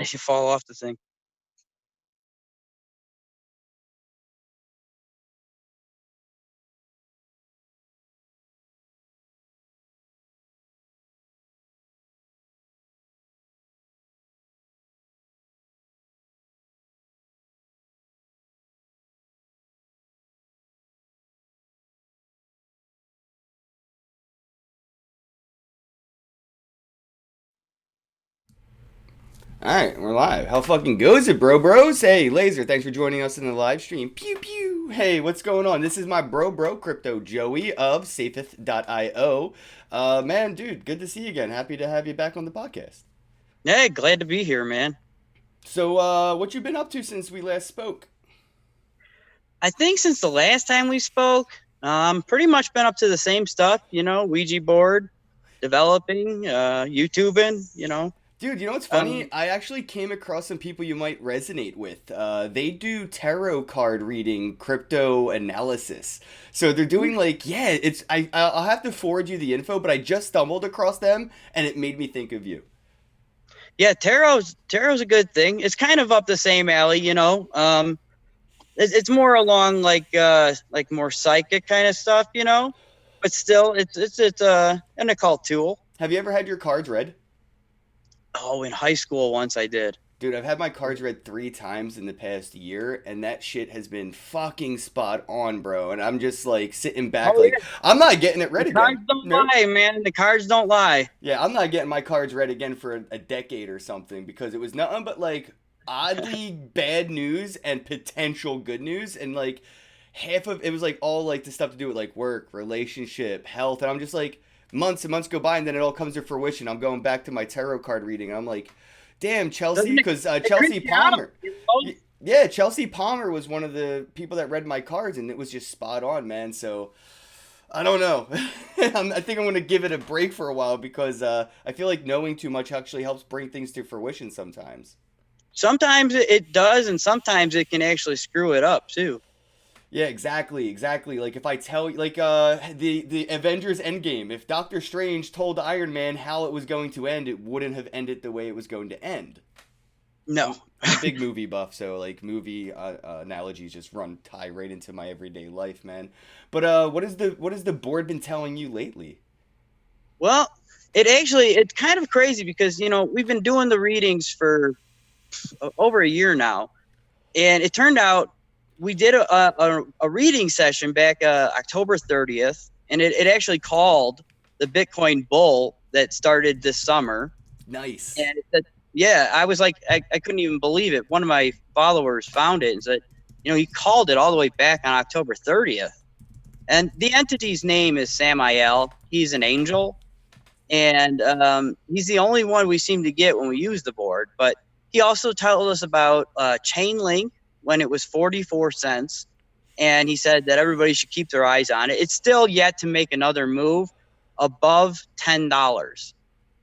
If you fall off the thing. All right, we're live. How fucking goes it, bros? Hey, Laser, thanks for joining us in the live stream. Pew pew. Hey, what's going on? This is my bro, Crypto Joey of Safeth.io. Man, dude, good to see you again. Happy to have you back on the podcast. Yeah, glad to be here, man. So, what you been up to since we last spoke? I think since the last time we spoke, pretty much been up to the same stuff, Ouija board, developing, YouTubing. Dude, you know what's Um, funny? I actually came across some people you might resonate with. They do tarot card reading, crypto analysis. So they're doing like, yeah, I'll have to forward you the info, but I just stumbled across them and it made me think of you. yeah, tarot's a good thing. It's kind of up the same alley. It's more along like more psychic kind of stuff. But still, it's an occult tool. Have you ever had your cards read? Oh, in high school once I did. Dude, I've had my cards read 3 times in the past year, and that shit has been fucking spot on, bro. And I'm just like sitting back, Oh like, yeah, I'm not getting it the read cards again. don't Nope. lie, man. The cards don't lie. Yeah, I'm not getting my cards read again for a decade or something because it was nothing but like oddly bad news and potential good news. And like half of it was like all like the stuff to do with like work, relationship, health. And I'm just like, months and months go by and then it all comes to fruition. I'm going back to my tarot card reading and I'm like, damn, Chelsea, Doesn't it, because it creeps Chelsea you out? Palmer. Yeah, Chelsea Palmer was one of the people that read my cards, and it was just spot on, man. So I don't know. I think I'm gonna give it a break for a while because I feel like knowing too much actually helps bring things to fruition sometimes. Sometimes it does, and sometimes it can actually screw it up too. Yeah, exactly. Like if I tell like the Avengers Endgame, if Doctor Strange told Iron Man how it was going to end, it wouldn't have ended the way it was going to end. No. I'm a big movie buff, so like movie analogies just tie right into my everyday life, man. But what has the board been telling you lately? Well, it's kind of crazy because we've been doing the readings for over a year now, and it turned out we did a reading session back October 30th, and it actually called the Bitcoin bull that started this summer. Nice. And it said, yeah, I was like, I couldn't even believe it. One of my followers found it and said, he called it all the way back on October 30th. And the entity's name is Samael. He's an angel. And he's the only one we seem to get when we use the board. But he also told us about Chainlink when it was 44 cents. And he said that everybody should keep their eyes on it. It's still yet to make another move above $10.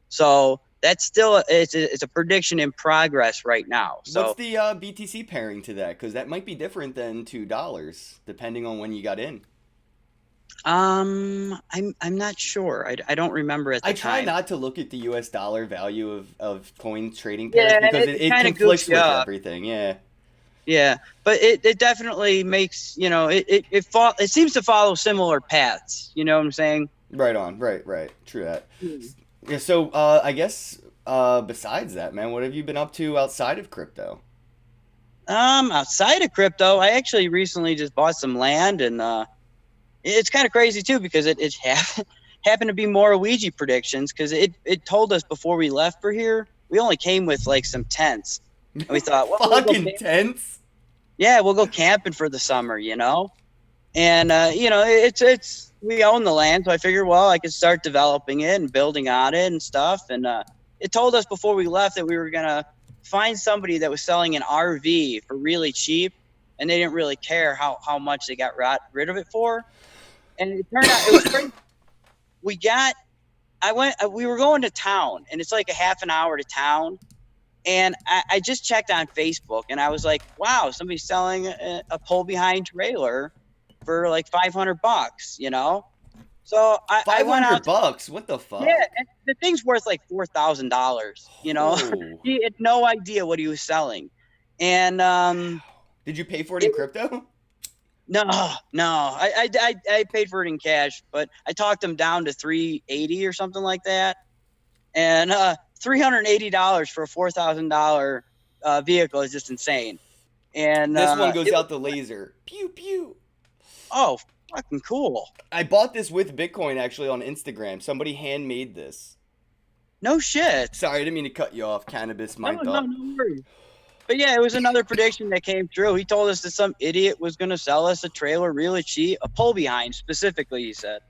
So that's still it's a prediction in progress right now. What's So the BTC pairing to that? Because that might be different than $2, depending on when you got in. I'm not sure. I don't remember at I the try time. not to look at the US dollar value of coin trading pairs Yeah, because it it kind of goofs conflicts you with up. everything. Yeah. Yeah, but it definitely makes it seems to follow similar paths. You know what I'm saying? Right on. Right. True that. Hmm. Yeah, so I guess besides that, man, what have you been up to outside of crypto? Outside of crypto, I actually recently just bought some land, and it's kind of crazy too because it happened to be more Ouija predictions because it told us before we left for here. We only came with like some tents, and we thought, well, Fucking tense. we'll go camping for the summer. And it's we own the land, so I figured, well, I could start developing it and building on it and stuff. And it told us before we left that we were gonna find somebody that was selling an RV for really cheap, and they didn't really care how much they got rid of it for. And it turned out it was crazy. We got, we were going to town, and it's like a half an hour to town. And I just checked on Facebook, and I was like, wow, somebody's selling a pull behind trailer for like $500. So I went out. $500. What the fuck? Yeah, and the thing's worth like $4,000. You know, Oh. he had no idea what he was selling, and Did you pay for it in it, crypto? no, I paid for it in cash, but I talked him down to 380 or something like that, and $380 for a $4,000 vehicle is just insane. And This one goes out the laser. Pew pew. oh, fucking cool. I bought this with Bitcoin actually on Instagram. Somebody handmade this. No shit. Sorry, I didn't mean to cut you off. Cannabis No, mic'd no, up. no worries. But yeah, it was another prediction that came true. He told us that some idiot was going to sell us a trailer really cheap, a pull behind specifically, he said.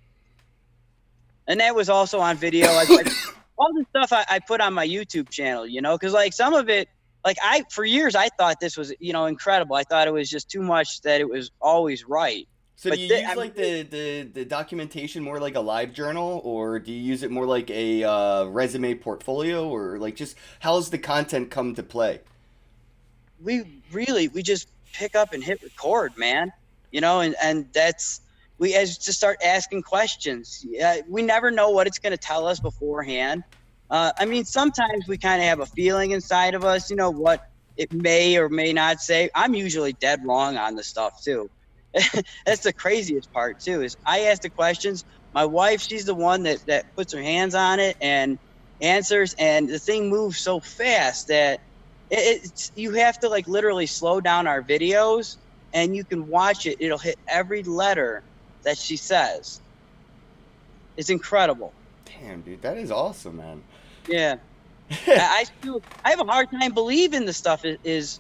And that was also on video. All the stuff I put on my YouTube channel, you know, because like some of it, like for years, I thought this was, you know, incredible. I thought it was just too much that it was always right. So But do you use like the documentation more like a live journal, or do you use it more like a resume portfolio, or like just how's the content come to play? we just pick up and hit record, man, you know, and that's, we as to start asking questions. We never know what it's going to tell us beforehand. I mean, sometimes we kind of have a feeling inside of us, you know, what it may or may not say. I'm usually dead wrong on this stuff too. That's the craziest part too, is I ask the questions. My wife, she's the one that puts her hands on it and answers, and the thing moves so fast that it's you have to like literally slow down our videos, and you can watch it. It'll hit every letter that she says. It's incredible. Damn, dude, that is awesome, man. Yeah. I have a hard time believing the stuff is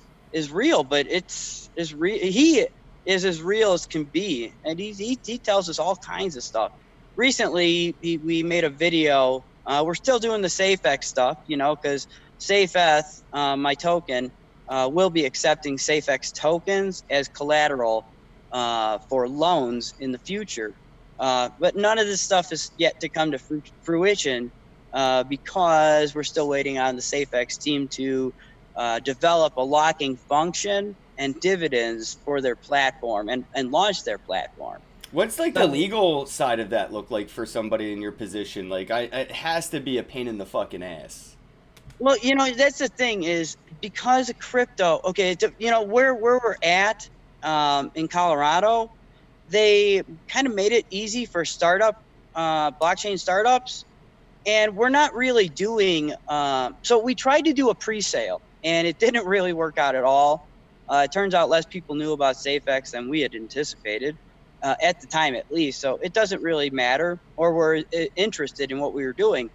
real, but it's real. He is as real as can be, and he tells us all kinds of stuff. Recently, we made a video. We're still doing the SafeX stuff, you know, because SafeX, my token, will be accepting SafeX tokens as collateral for loans in the future. But none of this stuff is yet to come to fruition because we're still waiting on the SafeX team to develop a locking function and dividends for their platform and launch their platform. What's like the legal side of that look like for somebody in your position? Like, it has to be a pain in the fucking ass. Well, you know, that's the thing is because of crypto. Okay, you know where we're at in Colorado, they kind of made it easy for blockchain startups, and we're not really doing. So we tried to do a pre-sale, and it didn't really work out at all. It turns out less people knew about SafeX than we had anticipated. At the time, at least. So it doesn't really matter, or we're interested in what we were doing.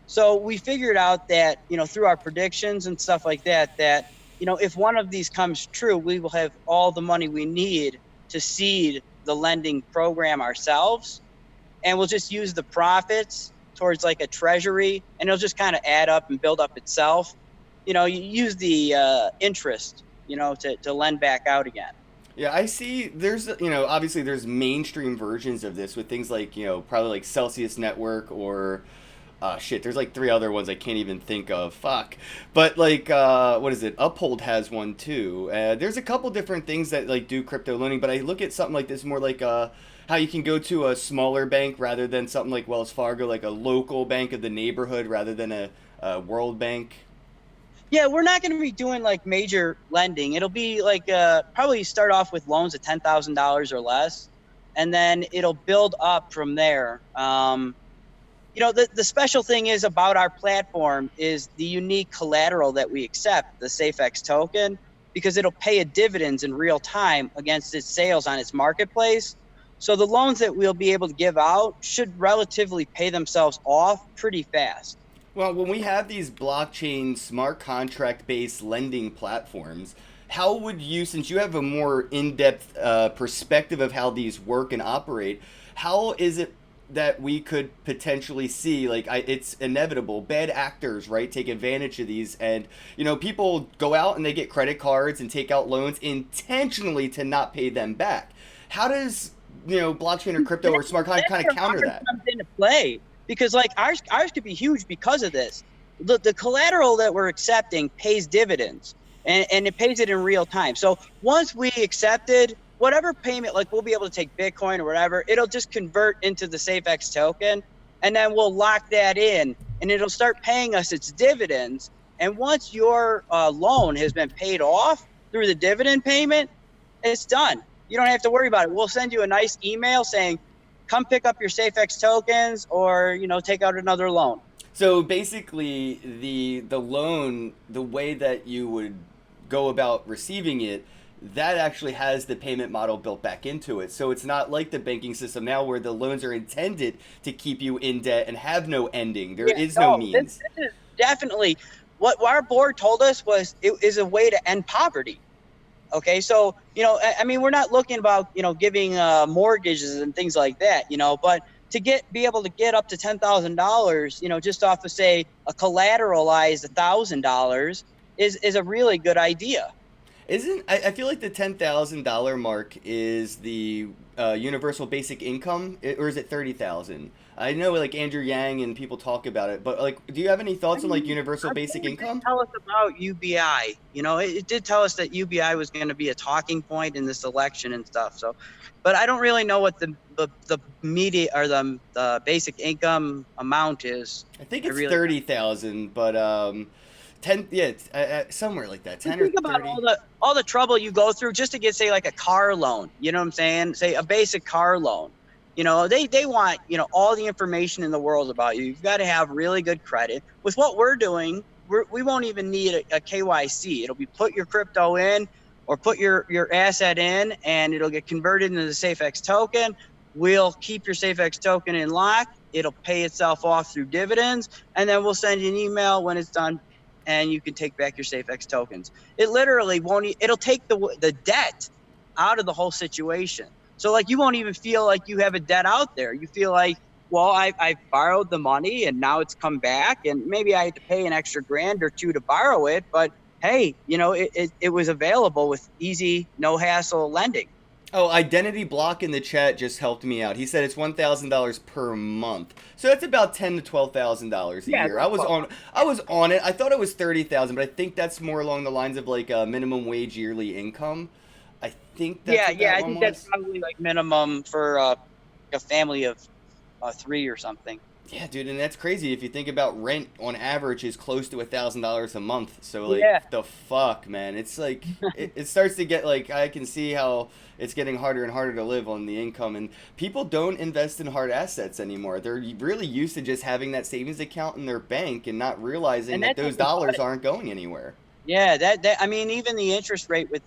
So we figured out that, you know, through our predictions and stuff like that, you know, if one of these comes true, we will have all the money we need to seed the lending program ourselves. And we'll just use the profits towards like a treasury, and it'll just kind of add up and build up itself. You know, you use the interest, you know, to lend back out again. Yeah, I see. There's, you know, obviously there's mainstream versions of this with things like, you know, probably like Celsius Network or, there's like 3 other ones I can't even think of. Fuck. But like, what is it? Uphold has one too. There's a couple different things that like do crypto lending, but I look at something like this more like how you can go to a smaller bank rather than something like Wells Fargo, like a local bank of the neighborhood rather than a world bank. Yeah, we're not going to be doing like major lending. It'll be like probably start off with loans of $10,000 or less, and then it'll build up from there. You know, the special thing is about our platform is the unique collateral that we accept, the SafeX token, because it'll pay a dividends in real time against its sales on its marketplace. So the loans that we'll be able to give out should relatively pay themselves off pretty fast. Well, when we have these blockchain smart contract based lending platforms, how would you, since you have a more in-depth perspective of how these work and operate, how is it that we could potentially see, like, it's inevitable, bad actors, right, take advantage of these, and, you know, people go out and they get credit cards and take out loans intentionally to not pay them back. How does, you know, blockchain or crypto or smart contract kind of counter that? Comes into play. Because like ours could be huge because of this. The collateral that we're accepting pays dividends, and it pays it in real time. So once whatever payment, like we'll be able to take Bitcoin or whatever, it'll just convert into the SafeX token, and then we'll lock that in, and it'll start paying us its dividends. And once your loan has been paid off through the dividend payment, it's done. You don't have to worry about it. We'll send you a nice email saying, come pick up your SafeX tokens, or take out another loan. So basically, the loan, the way that you would go about receiving it, that actually has the payment model built back into it. So it's not like the banking system now where the loans are intended to keep you in debt and have no ending. There is no means. This is definitely what our board told us was it is a way to end poverty. Okay, so I mean, we're not looking about giving mortgages and things like that, but to be able to get up to $10,000, just off of say a collateralized $1,000 is a really good idea. I feel like the $10,000 mark is the universal basic income, or is it 30,000? I know like Andrew Yang and people talk about it, but like, do you have any thoughts on like universal basic income? Tell us about UBI. It did tell us that UBI was going to be a talking point in this election and stuff. So, but I don't really know what the media or the basic income amount is. I think it's 30,000, but 10, yeah, somewhere like that. 10 or 30. Think about all the trouble you go through just to get, say, like a car loan. You know what I'm saying? Say a basic car loan. They want all the information in the world about you. You've got to have really good credit. With what we're doing, we won't even need a KYC. It'll be put your crypto in or put your asset in, and it'll get converted into the SafeX token. We'll keep your SafeX token in lock. It'll pay itself off through dividends, and then we'll send you an email when it's done, and you can take back your SafeX tokens. It literally won't. It'll take the debt out of the whole situation. So like you won't even feel like you have a debt out there. You feel like, well, I borrowed the money and now it's come back, and maybe I had to pay an extra $1,000 or $2 to borrow it, but hey, it was available with easy, no hassle lending. Oh, Identity Block in the chat just helped me out. He said it's $1,000 per month, so that's about $10,000 to $12,000 a year. I was on it. I thought it was 30,000, but I think that's more along the lines of like a minimum wage yearly income. I think that's I think that's probably like minimum for a family of 3 or something. Yeah, dude, and that's crazy if you think about rent on average is close to $1,000 a month. So like, the fuck, man, it's like it starts to get like, I can see how it's getting harder and harder to live on the income, and people don't invest in hard assets anymore. They're really used to just having that savings account in their bank and not realizing that those dollars aren't going anywhere. Yeah, that I mean, even the interest rate with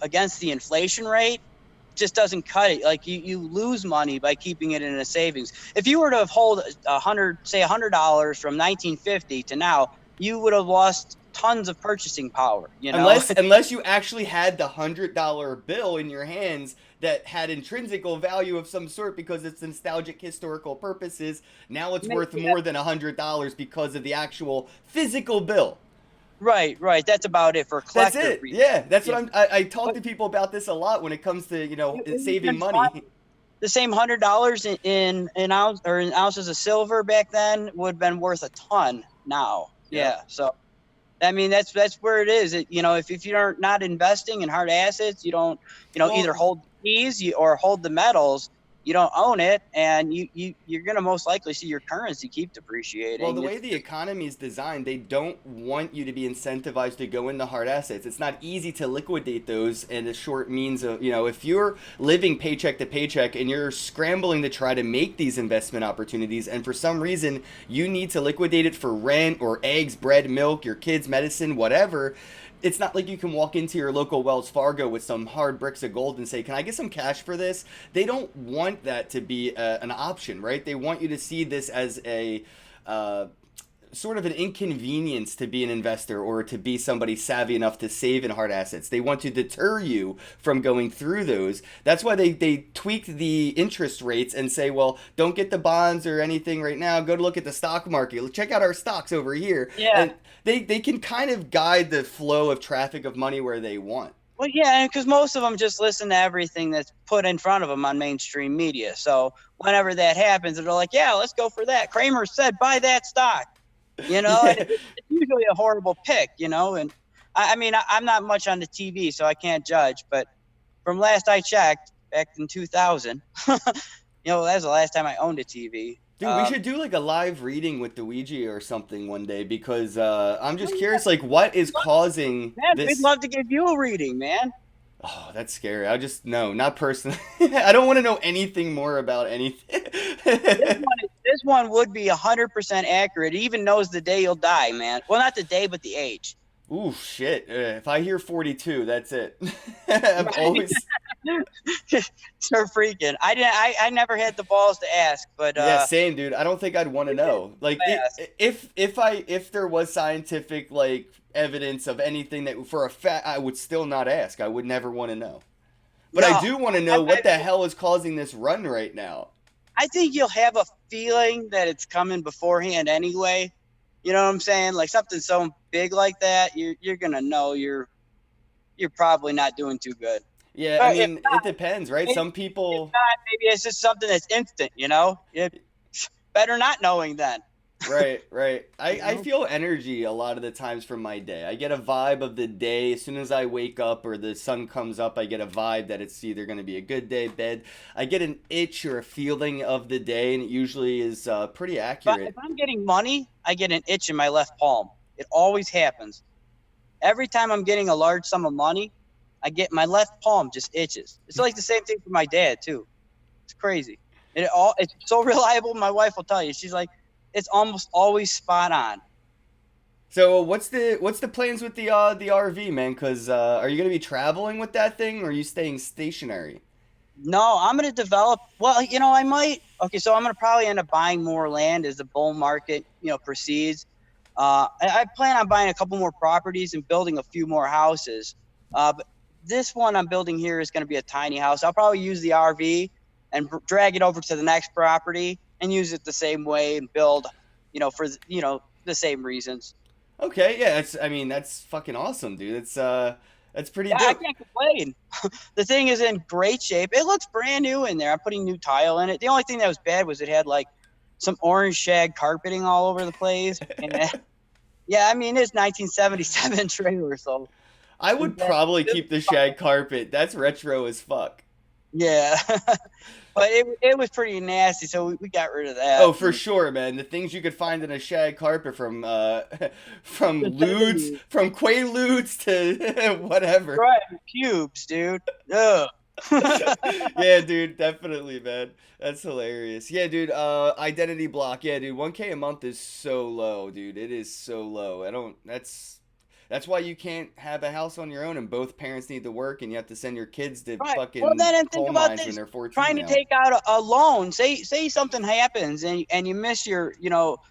against the inflation rate just doesn't cut it. Like you lose money by keeping it in a savings. If you were to hold $100 from 1950 to now, you would have lost tons of purchasing power. Unless you actually had the $100 bill in your hands that had intrinsic value of some sort because it's nostalgic historical purposes. Now it's worth more than $100 because of the actual physical bill. Right. That's about it for collector. That's it. Yeah, that's what I talk to people about this a lot when it comes to saving money. The same $100 in ounces of silver back then would have been worth a ton now. Yeah. So, I mean, that's where it is. If you're not investing in hard assets, you don't either hold keys or hold the metals. You don't own it, and you're going to most likely see your currency keep depreciating. Well, the way the economy is designed, they don't want you to be incentivized to go into hard assets. It's not easy to liquidate those in a short means of, if you're living paycheck to paycheck and you're scrambling to try to make these investment opportunities, and for some reason you need to liquidate it for rent or eggs, bread, milk, your kids' medicine, whatever. It's not like you can walk into your local Wells Fargo with some hard bricks of gold and say, can I get some cash for this? They don't want that to be an option, right? They want you to see this as a sort of an inconvenience to be an investor or to be somebody savvy enough to save in hard assets. They want to deter you from going through those. That's why they tweaked the interest rates and say, well, don't get the bonds or anything right now. Go to look at the stock market. Check out our stocks over here. Yeah. And they can kind of guide the flow of traffic of money where they want. Well, yeah, because most of them just listen to everything that's put in front of them on mainstream media. So whenever that happens, they're like, yeah, let's go for that. Kramer said, buy that stock. And it's usually a horrible pick, and I mean, I'm not much on the TV, so I can't judge, but from last I checked, back in 2000, that was the last time I owned a TV. Dude, we should do like a live reading with the Ouija or something one day because I'm just Oh, curious, like, what is causing man, we'd this? love to give you a reading, man. Oh, that's scary. I just no, not personally. I don't want to know anything more about anything. This one would be 100% accurate. It even knows the day you'll die, man. Well, not the day, but the age. Ooh, shit. If I hear 42, that's it. I've always So freaking. I never had the balls to ask, but yeah, same, dude. I don't think I'd want to know. Like, if there was scientific like evidence of anything that for a fact, I would still not ask. I would never want to know. But no, I do want to know what the hell is causing this run right now. I think you'll have a feeling that it's coming beforehand anyway. You know what I'm saying? Like something so big like that, you're gonna know you're probably not doing too good. Yeah, But I if mean, not, it depends, right? Some people, maybe it's just something that's instant. Better not knowing then. right, right. I, You I know? feel energy a lot of the times from my day. I get a vibe of the day. As soon as I wake up or the sun comes up, I get a vibe that it's either going to be a good day, bad. I get an itch or a feeling of the day, and it usually is pretty But accurate. if I'm getting money, I get an itch in my left palm. It always happens. Every time I'm getting a large sum of money, I get my left palm just itches. It's like the same thing for my dad too. It's crazy. It's so reliable. My wife will tell you. She's like, it's almost always spot on. So what's the plans with the RV, man? Because are you going to be traveling with that thing, or are you staying stationary? No, I'm gonna develop. Well, I might. Okay, so I'm gonna probably end up buying more land as the bull market, proceeds. I plan on buying a couple more properties and building a few more houses. But this one I'm building here is going to be a tiny house. I'll probably use the RV and drag it over to the next property and use it the same way and build, for the same reasons. Okay, yeah, that's fucking awesome, dude. That's pretty Yeah, I dope. can't complain. The thing is in great shape. It looks brand new in there. I'm putting new tile in it. The only thing that was bad was it had like some orange shag carpeting all over the place. And yeah, I mean it's 1977 trailer, so I would probably keep the shag carpet. That's retro as fuck. yeah. But it was pretty nasty, so we got rid of that. Oh, for sure, man. The things you could find in a shag carpet from from lewds, from quaaludes to whatever. Right, pubes, dude. Ugh. Yeah, dude, definitely, man. That's hilarious. Yeah, dude, identity block. Yeah, dude, 1K a month is so low, dude. It is so low. That's why you can't have a house on your own and both parents need to work and you have to send your kids to Right. Well, fucking then and think coal about mines when this: they're 14 trying to now. take out a loan. Say something happens and you miss your,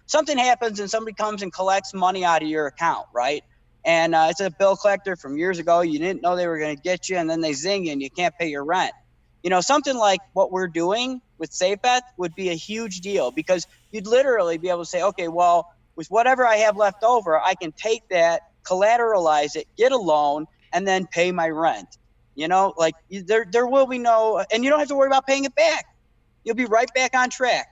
something happens and somebody comes and collects money out of your account, right? And it's a bill collector from years ago. You didn't know they were going to get you, and then they zing you and you can't pay your rent. Something like what we're doing with SafeBet would be a huge deal because you'd literally be able to say, okay, well, with whatever I have left over, I can take that, collateralize it, get a loan, and then pay my rent. Like there will be no, and you don't have to worry about paying it back. You'll be right back on track.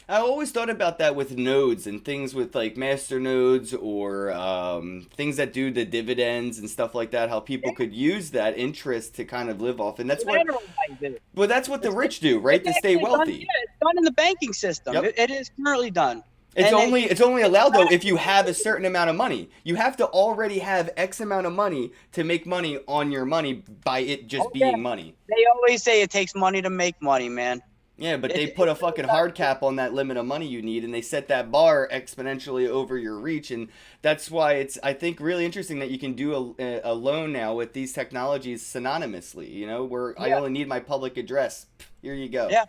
I always thought about that with nodes and things with like master nodes or things that do the dividends and stuff like that. How people could use that interest to kind of live off, and Collateralize it. well, that's what the rich do, right? To It's stay actually done, wealthy. yeah, it's done in the banking system. Yep. It is currently done. It's And only it's only allowed though if you have a certain amount of money. You have to already have X amount of money to make money on your money by it just yeah. being money. They always say it takes money to make money, man. Yeah, but they put a fucking hard cap on that limit of money you need, and they set that bar exponentially over your reach, and that's why it's, I think, really interesting that you can do a loan now with these technologies synonymously. Where I Yeah. only need my public address. Here you go. Yeah.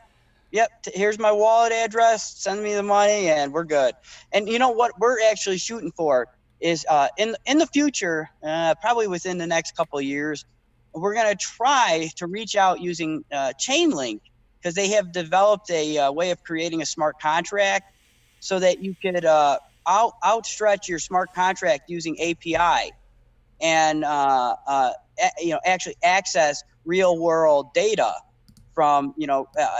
Yep. Here's my wallet address. Send me the money, and we're good. And you know what we're actually shooting for is in the future, probably within the next couple of years, we're gonna try to reach out using Chainlink because they have developed a way of creating a smart contract so that you could outstretch your smart contract using API and actually access real world data from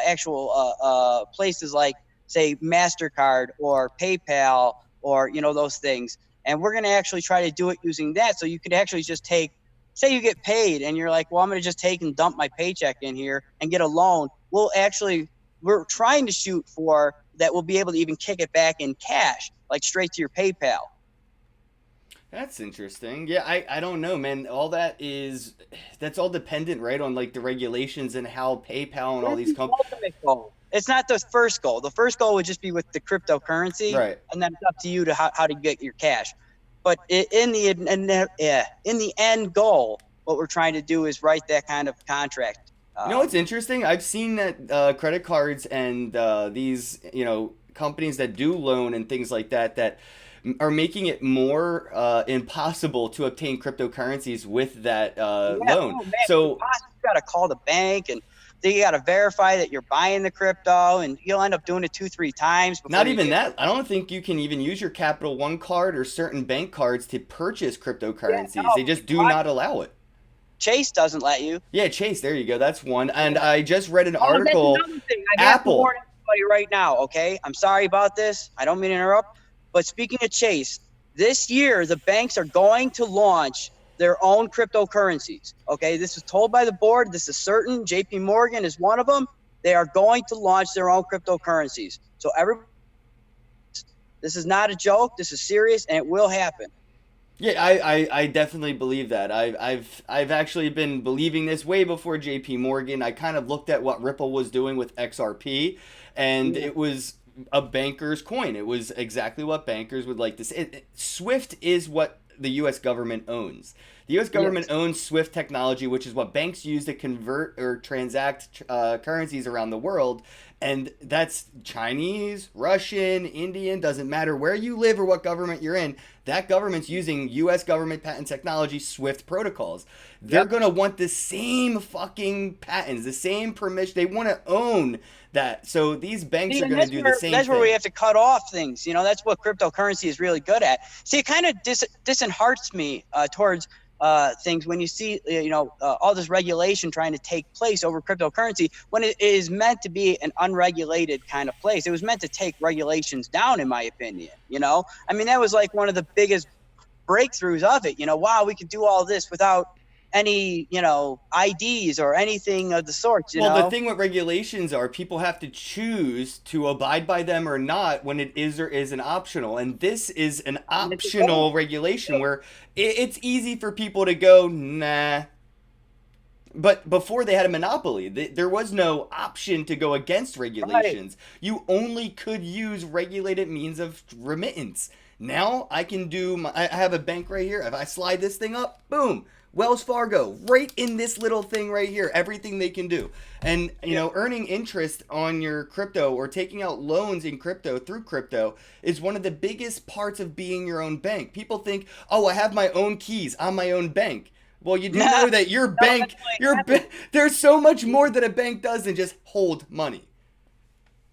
actual places like say MasterCard or PayPal or those things. And we're going to actually try to do it using that, so you could actually just take say you get paid and you're like, well, I'm going to just take and dump my paycheck in here and get a loan. We're trying to shoot for that. We'll be able to even kick it back in cash, like straight to your PayPal. That's interesting. Yeah, I don't know, man. That's all dependent, right, on like the regulations and how PayPal and all That's these the companies. ultimate goal. It's not the first goal. The first goal would just be with the cryptocurrency, Right. and then it's up to you to how to get your cash. But in the end goal, what we're trying to do is write that kind of contract. You know what's interesting? I've seen that credit cards and these, companies that do loan and things like that are making it more impossible to obtain cryptocurrencies with that loan. Oh man, So you got to call the bank and they got to verify that you're buying the crypto, and you'll end up doing it 2-3 times before not you even get. that. I don't think you can even use your Capital One card or certain bank cards to purchase Yeah, cryptocurrencies. They no, just do not allow it. Chase doesn't let you. Yeah, Chase, there you go. That's one. And I just read an Oh, that's article. another thing. I have to Apple. warn everybody right now, okay? I'm sorry about this. I don't mean to interrupt. But speaking of Chase, this year the banks are going to launch their own cryptocurrencies. Okay, this is told by the board. This is certain. JP Morgan is one of them. They are going to launch their own cryptocurrencies. So this is not a joke. This is serious, and it will happen. Yeah, I definitely believe that. I've actually been believing this way before JP Morgan. I kind of looked at what Ripple was doing with XRP, and it was a banker's coin. It was exactly what bankers would like to say. Swift is what the U.S. government owns. The U.S. government owns Swift technology, which is what banks use to convert or transact currencies around the world. And that's Chinese, Russian, Indian, doesn't matter where you live or what government you're in. That government's using U.S. government patent technology, Swift protocols. They're going to want the same fucking patents, the same permission. They want to own that. So these banks are going to do the same That's thing. where we have to cut off things. That's what cryptocurrency is really good at. See, it kind of disheartens me towards things when you see all this regulation trying to take place over cryptocurrency when it is meant to be an unregulated kind of place. It was meant to take regulations down, in my opinion. I mean, that was like one of the biggest breakthroughs of it. Wow, we could do all this without any IDs or anything of the sorts. Well, the thing with regulations are people have to choose to abide by them or not when it is or isn't optional. And this is an optional regulation where it's easy for people to go, nah. But before they had a monopoly, there was no option to go against regulations. Right. You only could use regulated means of remittance. Now I can I have a bank right here. If I slide this thing up, boom. Wells Fargo, right in this little thing right here, everything they can do. And, earning interest on your crypto or taking out loans in crypto through crypto is one of the biggest parts of being your own bank. People think, oh, I have my own keys, I'm my own bank. Well, you do know that your bank, there's so much more that a bank does than just hold money.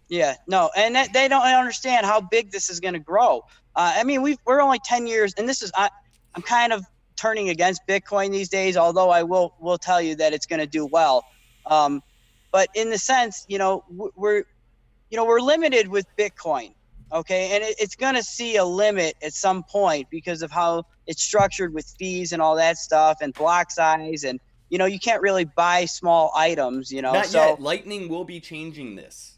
Yeah, no, and they don't understand how big this is going to grow. I mean, we're only 10 years, and I'm kind of turning against Bitcoin these days, although I will tell you that it's going to do well. But in the sense, we're limited with Bitcoin, okay, and it's going to see a limit at some point because of how it's structured with fees and all that stuff and block size, and you can't really buy small items. Not yet. Lightning will be changing this.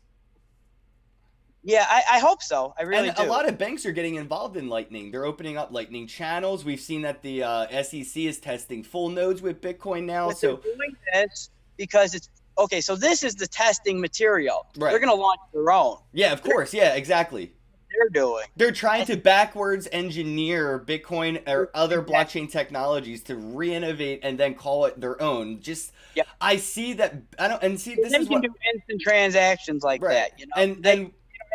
Yeah, I hope so. I really do. A lot of banks are getting involved in Lightning. They're opening up Lightning channels. We've seen that the SEC is testing full nodes with Bitcoin now. But they're doing this because it's okay. So this is the testing material. Right. They're going to launch their own. Yeah, of course. Yeah, exactly. They're trying to backwards engineer Bitcoin or other blockchain technologies to re-innovate and then call it their own. I see that. This is what do instant transactions like that. And they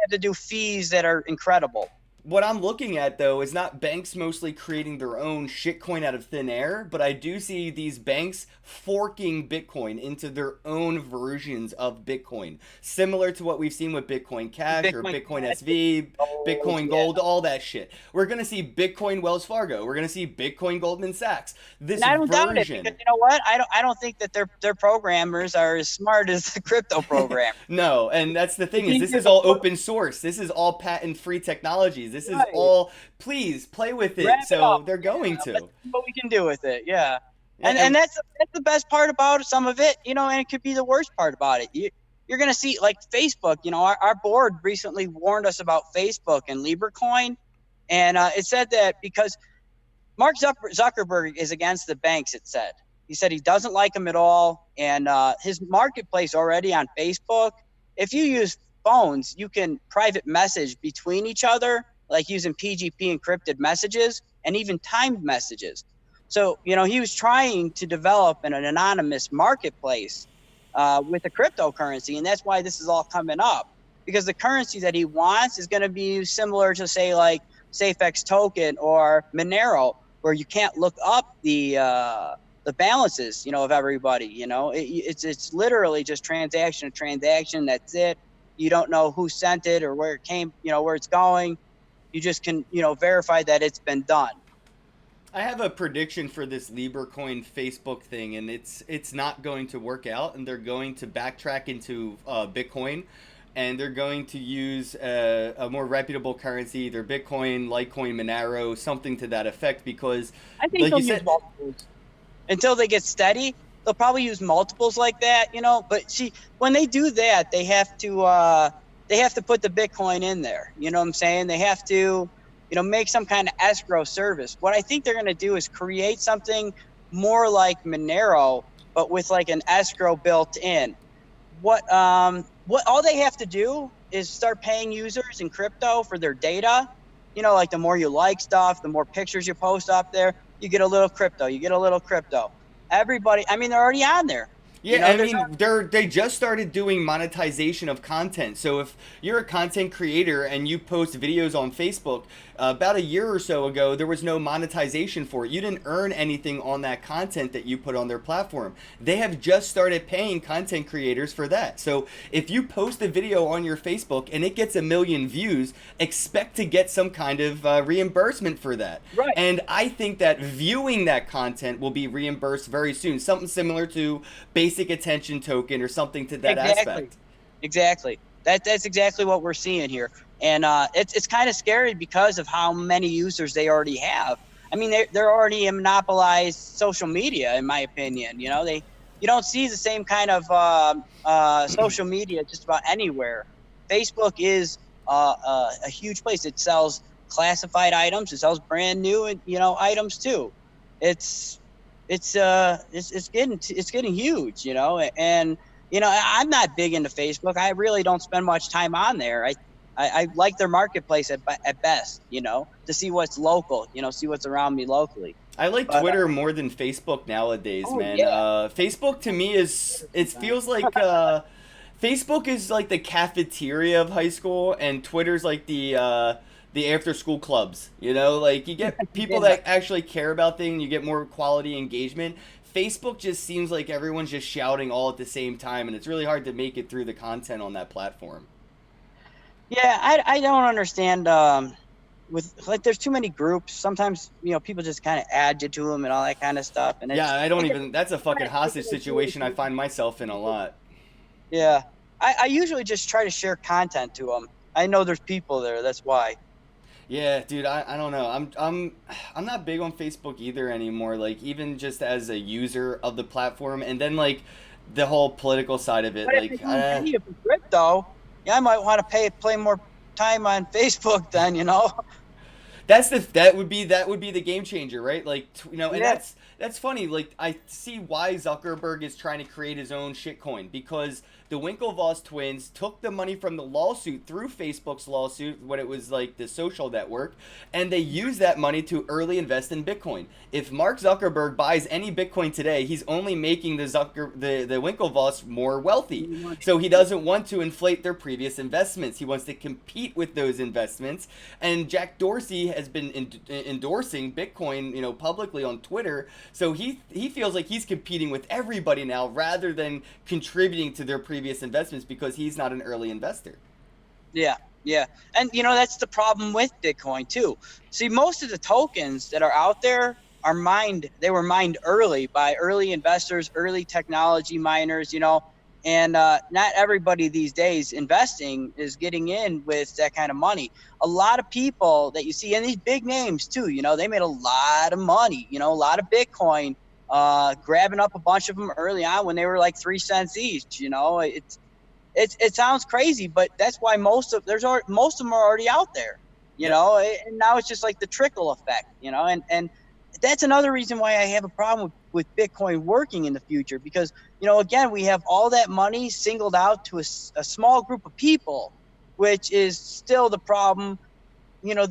have to do fees that are incredible. What I'm looking at, though, is not banks mostly creating their own shitcoin out of thin air, but I do see these banks forking Bitcoin into their own versions of Bitcoin, similar to what we've seen with Bitcoin Cash or Bitcoin SV, Bitcoin Gold, all that shit. We're going to see Bitcoin Wells Fargo. We're going to see Bitcoin Goldman Sachs. And I don't doubt it, because you know what? I don't think that their programmers are as smart as the crypto programmers. No, and that's the thing is this is all open source. This is all patent-free technologies. This is all, please play with it. So they're going to. Let's see what we can do with it. Yeah. Yeah, And that's the best part about some of it, you know, and it could be the worst part about it. You're going to see like Facebook, you know, our board recently warned us about Facebook and LibreCoin. And it said that because Mark Zuckerberg is against the banks, it said. He said he doesn't like them at all. And his marketplace already on Facebook, if you use phones, you can private message between each other, like using PGP encrypted messages and even timed messages. So, you know, he was trying to develop an anonymous marketplace with a cryptocurrency. And that's why this is all coming up, because the currency that he wants is going to be similar to, say, like SafeX token or Monero, where you can't look up the balances, you know, of everybody. You know, it's literally just transaction to transaction. That's it. You don't know who sent it or where it came, you know, where it's going. You just can, you know, verify that it's been done. I have a prediction for this LibreCoin Facebook thing, and it's not going to work out, and they're going to backtrack into Bitcoin, and they're going to use a more reputable currency, either Bitcoin, Litecoin, Monero, something to that effect, because, I think like they'll you use said, multiples until they get steady. They'll probably use multiples like that, you know. But see, when they do that, they have to put the Bitcoin in there. You know what I'm saying? They have to, you know, make some kind of escrow service. What I think they're going to do is create something more like Monero, but with like an escrow built in. What all they have to do is start paying users in crypto for their data. You know, like the more you like stuff, the more pictures you post up there, you get a little crypto. You get a little crypto. Everybody, I mean, they're already on there. You yeah, know, I there's mean, they just started doing monetization of content. So if you're a content creator and you post videos on Facebook, about a year or so ago, there was no monetization for it. You didn't earn anything on that content that you put on their platform. They have just started paying content creators for that. So if you post a video on your Facebook and it gets 1 million views, expect to get some kind of reimbursement for that. right. And I think that viewing that content will be reimbursed very soon. Something similar to basic attention token or something to that Exactly. aspect. Exactly. That's exactly what we're seeing here, and it's kind of scary because of how many users they already have. I mean, they're already monopolized social media, in my opinion. You know, you don't see the same kind of social media just about anywhere. Facebook is a huge place. It sells classified items. It sells brand new, you know, items too. It's it's getting huge, you know, and you know, I'm not big into Facebook. I really don't spend much time on there. I like their marketplace at best, you know, to see what's local, you know, see what's around me locally. I like But Twitter more than Facebook nowadays, oh man. yeah, Facebook to me is it feels like Facebook is like the cafeteria of high school, and Twitter's like the after school clubs. You know, like you get people yeah, that actually care about things, you get more quality engagement. Facebook just seems like everyone's just shouting all at the same time, and it's really hard to make it through the content on that platform. yeah. I don't understand. With like, there's too many groups. Sometimes, you know, people just kind of add you to them and all that kind of stuff, and Yeah, I don't it even. That's a fucking hostage gets situation I find myself in a lot. yeah. I usually just try to share content to them. I know there's people there. That's why. Yeah, dude, I don't know. I'm not big on Facebook either anymore. Like even just as a user of the platform, and then like the whole political side of it. But if Like they don't pay you for crypto, yeah, I might want to play more time on Facebook then, you know? that would be the game changer, right? Like you know, and Yeah. that's funny. Like I see why Zuckerberg is trying to create his own shitcoin, because the Winklevoss twins took the money from the lawsuit through Facebook's lawsuit when it was like the social network, and they used that money to early invest in Bitcoin. If Mark Zuckerberg buys any Bitcoin today, he's only making the Winklevoss more wealthy. So he doesn't want to inflate their previous investments. He wants to compete with those investments. And Jack Dorsey has been endorsing Bitcoin, you know, publicly on Twitter. So he feels like he's competing with everybody now rather than contributing to their previous investments because he's not an early investor. Yeah, yeah. And you know, that's the problem with Bitcoin too. See, most of the tokens that are out there are mined, they were mined early by early investors, early technology miners, you know, and not everybody these days investing is getting in with that kind of money. A lot of people that you see, and these big names too, you know, they made a lot of money, you know, a lot of Bitcoin grabbing up a bunch of them early on when they were like 3 cents each. It sounds crazy, but that's why most of them are already out there. And now it's just like the trickle effect. And that's another reason why I have a problem with Bitcoin working in the future, because again, we have all that money singled out to a small group of people, which is still the problem.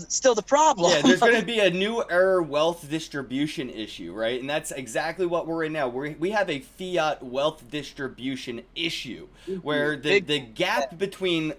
Still the problem. Yeah, there's going to be a new era wealth distribution issue, right? And that's exactly what we're in now. We have a fiat wealth distribution issue where the gap between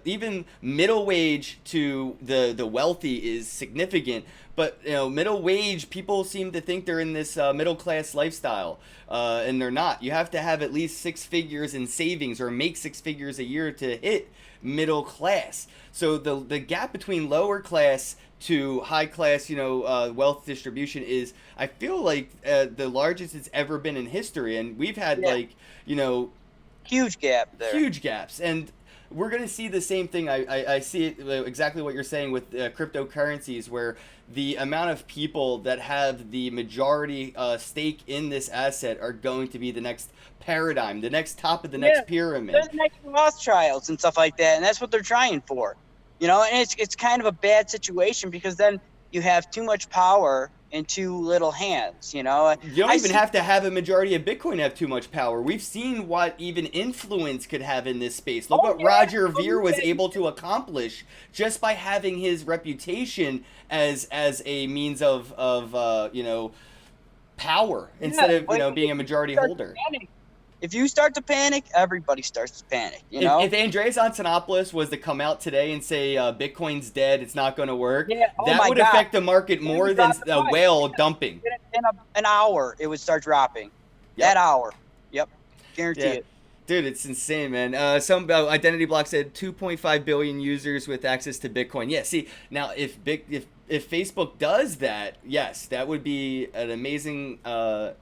even middle wage to the wealthy is significant. But middle wage people seem to think they're in this middle class lifestyle, and they're not. You have to have at least 6 figures in savings or make 6 figures a year to hit middle class. So the gap between lower class to high class, wealth distribution is, I feel like, the largest it's ever been in history, and we've had huge gap there. Huge gaps, and we're going to see the same thing. I see it exactly what you're saying with cryptocurrencies, where the amount of people that have the majority stake in this asset are going to be the next paradigm, the next top of the next pyramid. The next Rothschilds and stuff like that, and that's what they're trying for. And it's kind of a bad situation, because then you have too much power in too little hands. You don't even have to have a majority of Bitcoin to have too much power. We've seen what even influence could have in this space. Look what Roger Ver was able to accomplish just by having his reputation as a means of power instead of being a majority holder. If you start to panic, everybody starts to panic. If Andreas Antonopoulos was to come out today and say Bitcoin's dead, it's not going to work, that would affect the market more than a whale dumping. In an hour, it would start dropping. That hour. Yep. Guarantee it. Dude, it's insane, man. Some Identity Block said 2.5 billion users with access to Bitcoin. Yeah, see, now if Facebook does that, yes, that would be an amazing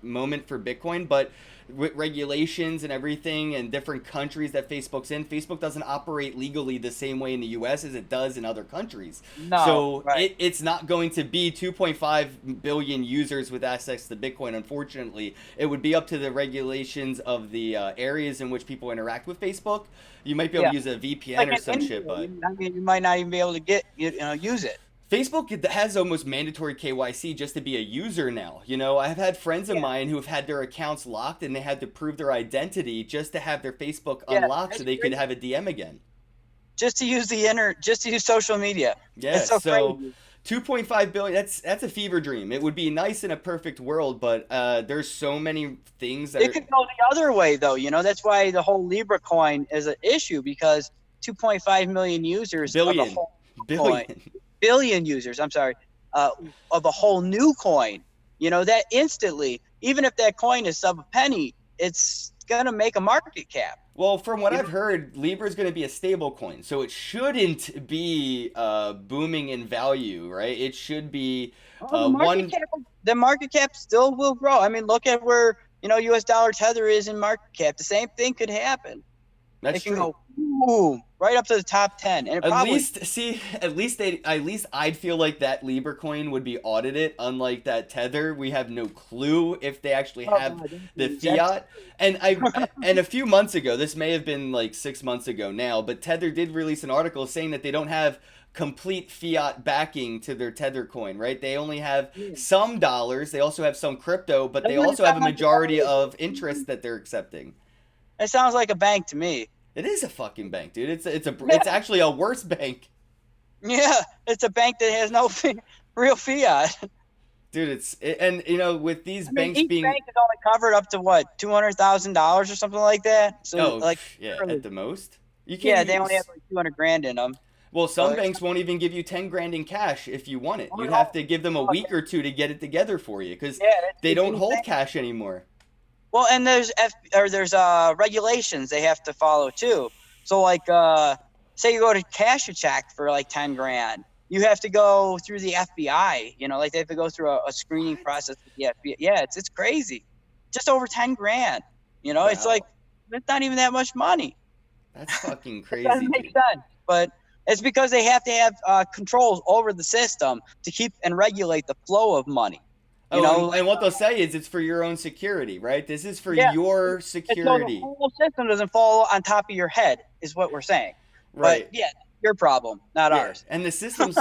moment for Bitcoin, but with regulations and everything and different countries that Facebook's in, Facebook doesn't operate legally the same way in the US as it does in other countries. No, so it's not going to be 2.5 billion users with access to Bitcoin, unfortunately. It would be up to the regulations of the areas in which people interact with Facebook. You might be able to use a VPN or some shit, but you might not even be able to use it. Facebook has almost mandatory KYC just to be a user now. I've had friends of mine who have had their accounts locked, and they had to prove their identity just to have their Facebook unlocked so they could have a DM again. Just to use just to use social media. Yeah, it's so crazy. 2.5 billion, that's a fever dream. It would be nice in a perfect world, but there's so many things that could go the other way, though. That's why the whole Libra coin is an issue, because 2.5 million users billion users, I'm sorry, of a whole new coin, that instantly, even if that coin is sub a penny, it's going to make a market cap. Well, from what I've heard, Libra is going to be a stable coin, so it shouldn't be booming in value, right? It should be the market cap still will grow. I mean, look at where, US dollar tether is in market cap. The same thing could happen. That's true. Go boom, right up to the top 10. And at least I'd feel like that Libra coin would be audited. Unlike that Tether, we have no clue if they actually have the fiat. And a few months ago, this may have been like 6 months ago now, but Tether did release an article saying that they don't have complete fiat backing to their Tether coin, right? They only have some dollars. They also have some crypto, but they also have a majority of interest that they're accepting. It sounds like a bank to me. It is a fucking bank, dude. It's actually a worse bank. Yeah, it's a bank that has no real fiat. Dude, with these banks each being bank is only covered up to what, $200,000 or something like that. So at the most. They only have like $200,000 in them. Well, some banks won't even give you $10,000 in cash if you want it. You'd have to give them a week or two to get it together for you, because they don't hold cash anymore. Well, and there's regulations they have to follow too. So like, say you go to cash a check for like $10,000, you have to go through the FBI. They have to go through a screening process with the FBI. Yeah, it's crazy. Just over $10,000. Wow. It's like, it's not even that much money. That's fucking crazy. It doesn't make sense, but it's because they have to have controls over the system to keep and regulate the flow of money. You Oh, know, and like, what they'll say is it's for your own security, right? This is for yeah, your it's so the security, whole system doesn't fall on top of your head, is what we're saying. But right? yeah, your problem, not Yeah, ours. and the system's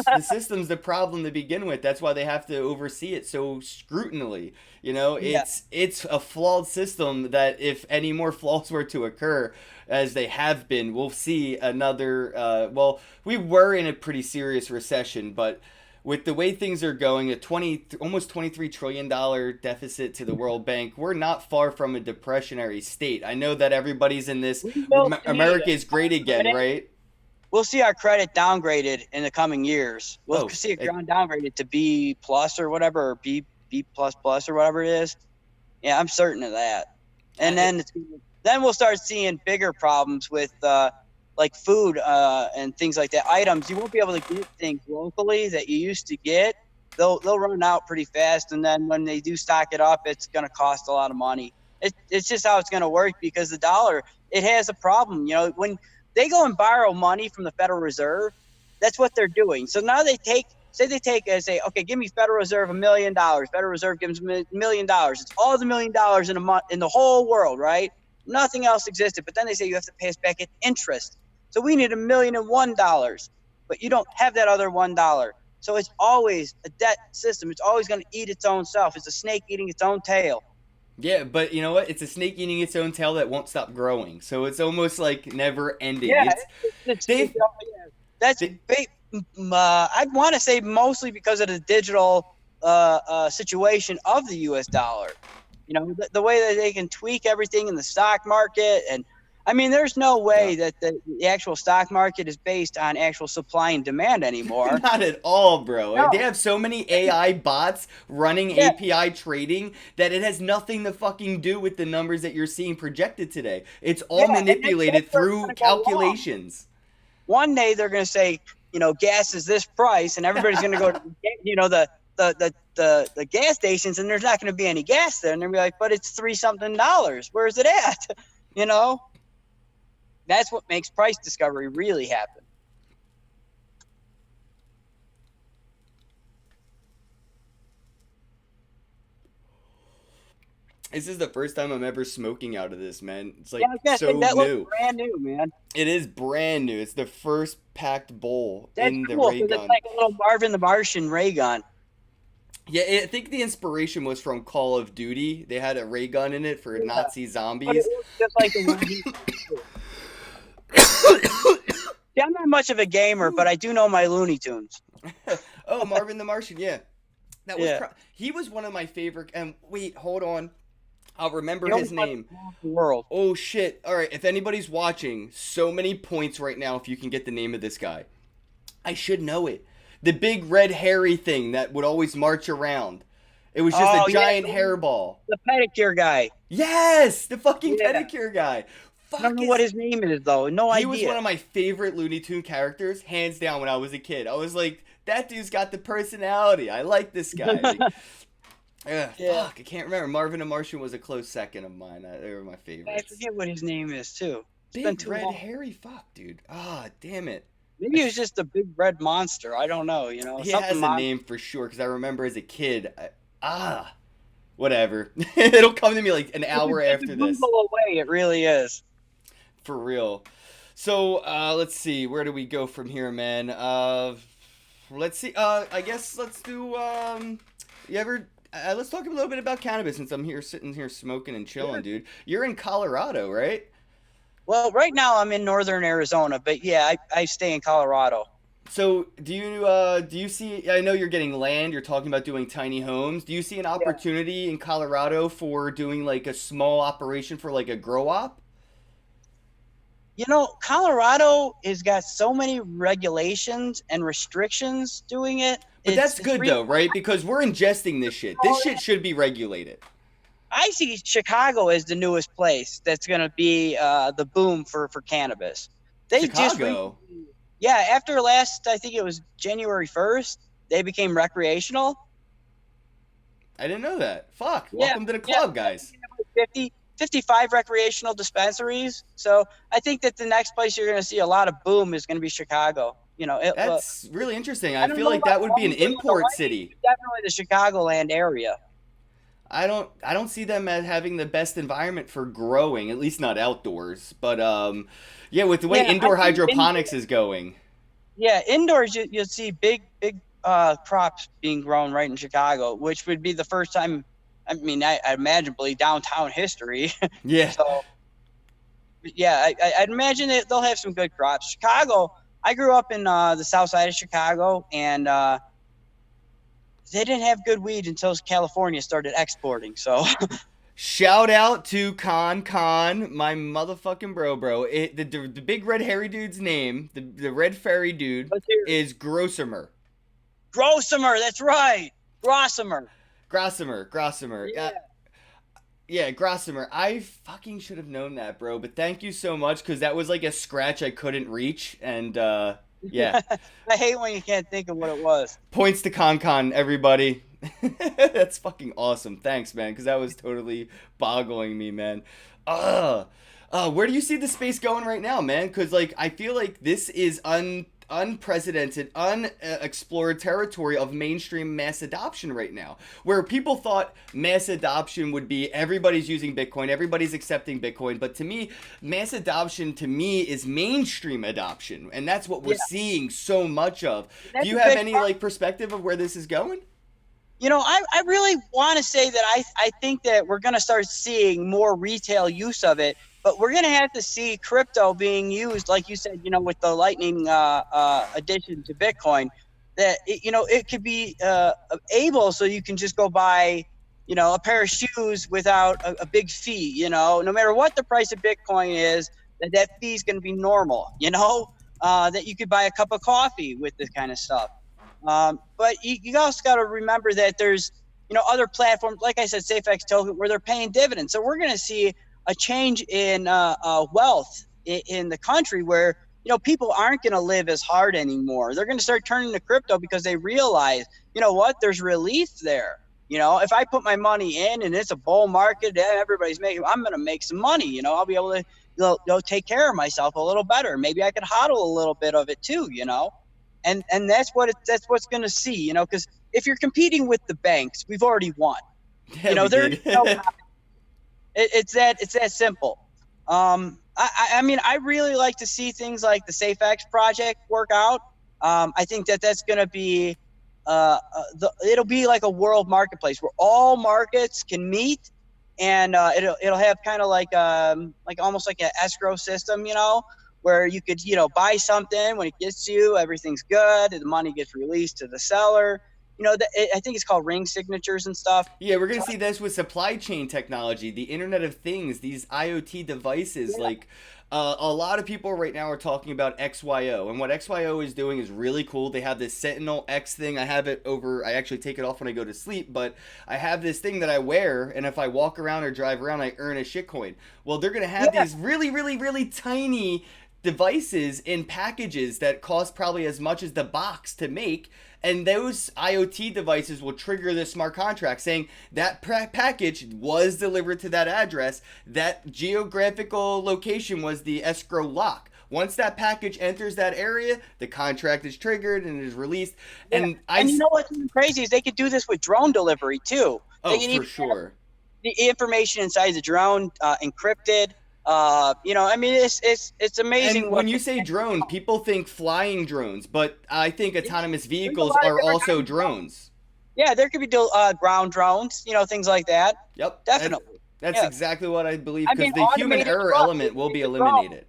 the problem to begin with. That's why they have to oversee it so scrutinally. You know, Yeah. it's a flawed system that if any more flaws were to occur, as they have been, we'll see another. Well, we were in a pretty serious recession, but with the way things are going, a almost $23 trillion deficit to the World Bank, we're not far from a depressionary state. I know that everybody's in this. We will see America is great again, credit. right? We'll see our credit downgraded in the coming years. We'll Oh, see it downgraded to B plus or whatever, or B plus plus or whatever it is. Yeah, I'm certain of that. And then we'll start seeing bigger problems with like food and things like that. Items you won't be able to get things locally that you used to get. They'll run out pretty fast, and then when they do stock it up, it's going to cost a lot of money. It's just how it's going to work because the dollar, it has a problem. You know, when they go and borrow money from the Federal Reserve, that's what they're doing. So now they take and say, okay, give me Federal Reserve $1 million. Federal Reserve gives $1 million. It's all the $1 million in a month in the whole world, right? Nothing else existed. But then they say you have to pay us back at interest. So we need $1,000,001, but you don't have that other $1. So it's always a debt system. It's always going to eat its own self. It's a snake eating its own tail. Yeah, but you know what? It's a snake eating its own tail that won't stop growing. So it's almost like never ending. Yeah, It's it's they've that's they, I'd want to say mostly because of the digital situation of the U.S. dollar. You know, the way that they can tweak everything in the stock market. And I mean, there's no way yeah. that the actual stock market is based on actual supply and demand anymore. Not at all, bro. No. They have so many AI bots running Yeah. API trading that it has nothing to fucking do with the numbers that you're seeing projected today. It's all Yeah, and manipulated that's where it's through gonna go wrong. calculations. One day they're going to say, you know, gas is this price, and everybody's going to go to, you know, the gas stations, and there's not going to be any gas there, and they're going to be like, but it's $3 something. Where's it at? You know, that's what makes price discovery really happen. This is the first time I'm ever smoking out of this, man. It's like Yeah, I was gonna so say, that new. looks brand new, man. It is brand new. It's the first packed bowl That's in the cool ray because it's gun. like a little Marvin the Martian ray gun. Yeah, I think the inspiration was from Call of Duty. They had a ray gun in it for Nazi But it zombies. looks just like the one he. See, I'm not much of a gamer, but I do know my Looney Tunes. Oh, Marvin the Martian, yeah. That was Yeah. he was one of my favorite. And wait, hold on, I'll remember The his only one name. in the world. Oh shit! All right, if anybody's watching, so many points right now. If you can get the name of this guy, I should know it. The big red hairy thing that would always march around. It was just Oh, a yeah, giant the- hairball. The pedicure guy. Yes, the fucking Yeah. pedicure guy. I don't know what his name is though. No He idea. was one of my favorite Looney Tune characters, hands down. When I was a kid, I was like, that dude's got the personality. I like this guy. Like, ugh, Yeah. fuck, I can't remember. Marvin the Martian was a close second of mine. They were my I favorites. forget what his name is too. It's been Big too red long. hairy fuck, dude. Ah, damn it. Maybe he was just a big red monster. I don't know. You know, He something has a name for sure because I remember as a kid. Whatever. It'll come to me like an hour It's after a this. Google away. It really is. For real. So let's see. Where do we go from here, man? Let's see. I guess let's do. You ever? Let's talk a little bit about cannabis since I'm here sitting here smoking and chilling, Sure. dude. You're in Colorado, right? Well, right now I'm in northern Arizona, but yeah, I stay in Colorado. So do you see? I know you're getting land. You're talking about doing tiny homes. Do you see an opportunity in Colorado for doing like a small operation for like a grow op? You know, Colorado has got so many regulations and restrictions doing it. But that's good really- though, right? Because we're ingesting this shit. This shit should be regulated. I see Chicago as the newest place that's going to be the boom for cannabis. Chicago? Yeah, after last, I think it was January 1st, they became recreational. I didn't know that. Fuck. Yeah, Welcome to the club, guys. 55 recreational dispensaries. So I think that the next place you're going to see a lot of boom is going to be Chicago. You know, That's really interesting. I I don't feel know like that about would be an Long Beach, import Hawaii, city. definitely the Chicagoland area. I don't see them as having the best environment for growing, at least not outdoors. But yeah, with the way Yeah, I indoor think hydroponics is going. indoors you'll see big crops being grown right in Chicago, which would be the first time. I mean, I imaginably downtown history. Yeah. So yeah, I'd imagine that they'll have some good crops. Chicago. I grew up in the south side of Chicago, and they didn't have good weed until California started exporting. So Shout out to Con, my motherfucking bro. The big red hairy dude's name, the red fairy dude, let's hear is Grossimer. Grossimer. That's right, Grossimer. Grossimer. Yeah. Yeah, Grossimer. I fucking should have known that, bro. But thank you so much, because that was like a scratch I couldn't reach. And yeah, I hate when you can't think of what it was. points to Con, everybody. That's fucking awesome. Thanks, man, because that was totally boggling me, man. Where do you see the space going right now, man? Because like I feel like this is unprecedented, unexplored territory of mainstream mass adoption right now, where people thought mass adoption would be everybody's using Bitcoin, everybody's accepting Bitcoin, but to me, mass adoption to me is mainstream adoption, and that's what we're seeing so much of. That's Do you a have big any part. like perspective of where this is going? I really want to say that I think that we're going to start seeing more retail use of it, but we're going to have to see crypto being used, like you said, with the Lightning addition to Bitcoin, that it could be able so you can just go buy, a pair of shoes without a big fee, no matter what the price of Bitcoin is, that fee is going to be normal, that you could buy a cup of coffee with this kind of stuff. But you also got to remember that there's, other platforms, like I said, SafeX token, where they're paying dividends. So we're going to see a change in wealth in the country where, people aren't going to live as hard anymore. They're going to start turning to crypto because they realize, what, there's relief there. If I put my money in and it's a bull market and everybody's I'm going to make some money. I'll be able to, take care of myself a little better. Maybe I could hodl a little bit of it too, and that's what's going to see, because if you're competing with the banks, we've already won. Yeah, we There's did. it's that simple. I mean, I really like to see things like the SafeX project work out. I think that's going to be it'll be like a world marketplace where all markets can meet, and it'll have kind of like almost like an escrow system, where you could, buy something. When it gets to you, everything's good, and the money gets released to the seller. I think it's called ring signatures and stuff. Yeah, we're gonna see this with supply chain technology, the Internet of Things, these IoT devices. Like, a lot of people right now are talking about XYO, and what XYO is doing is really cool. They have this Sentinel X thing. I have it over. I actually take it off when I go to sleep, but I have this thing that I wear, and if I walk around or drive around, I earn a shitcoin. Well, they're gonna have these really, really, really tiny devices in packages that cost probably as much as the box to make, and those IoT devices will trigger the smart contract saying that package was delivered to that address, that geographical location was the escrow lock. Once that package enters that area, the contract is triggered and is released. And you know what's crazy is they could do this with drone delivery too. Oh, for sure. The information inside the drone encrypted. I mean, it's amazing. And when you say drone, people think flying drones, but I think autonomous vehicles are also drones. Yeah, there could be ground drones, things like that. Yep, definitely. That's exactly what I believe, because the human error element will be eliminated.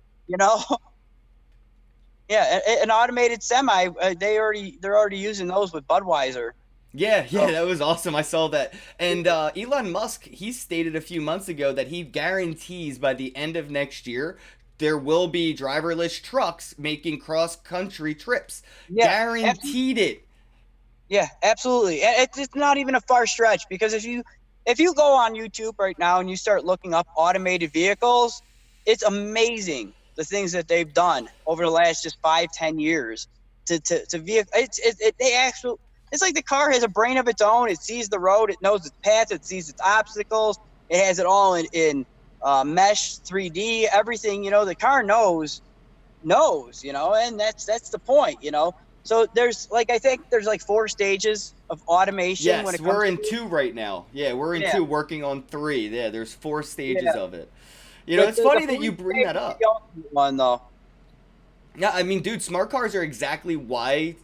Yeah, an automated semi. They're already using those with Budweiser. Yeah, that was awesome. I saw that. And Elon Musk, he stated a few months ago that he guarantees by the end of next year there will be driverless trucks making cross-country trips. Yeah, guaranteed it. Yeah, absolutely. It's not even a far stretch, because if you go on YouTube right now and you start looking up automated vehicles, it's amazing the things that they've done over the last just 5-10 years to vehicle. It's like the car has a brain of its own. It sees the road. It knows its path. It sees its obstacles. It has it all in mesh 3D, everything. The car knows, and that's the point. So there's like, I think there's like 4 stages of automation when Yes, it comes we're to in this. 2 right now. Yeah, we're in Yeah, 2 working on 3. Yeah, there's 4 stages yeah. of it. You know, it's The funny that you police bring state that is up. the ultimate one, though. Yeah, I mean, dude, smart cars are exactly why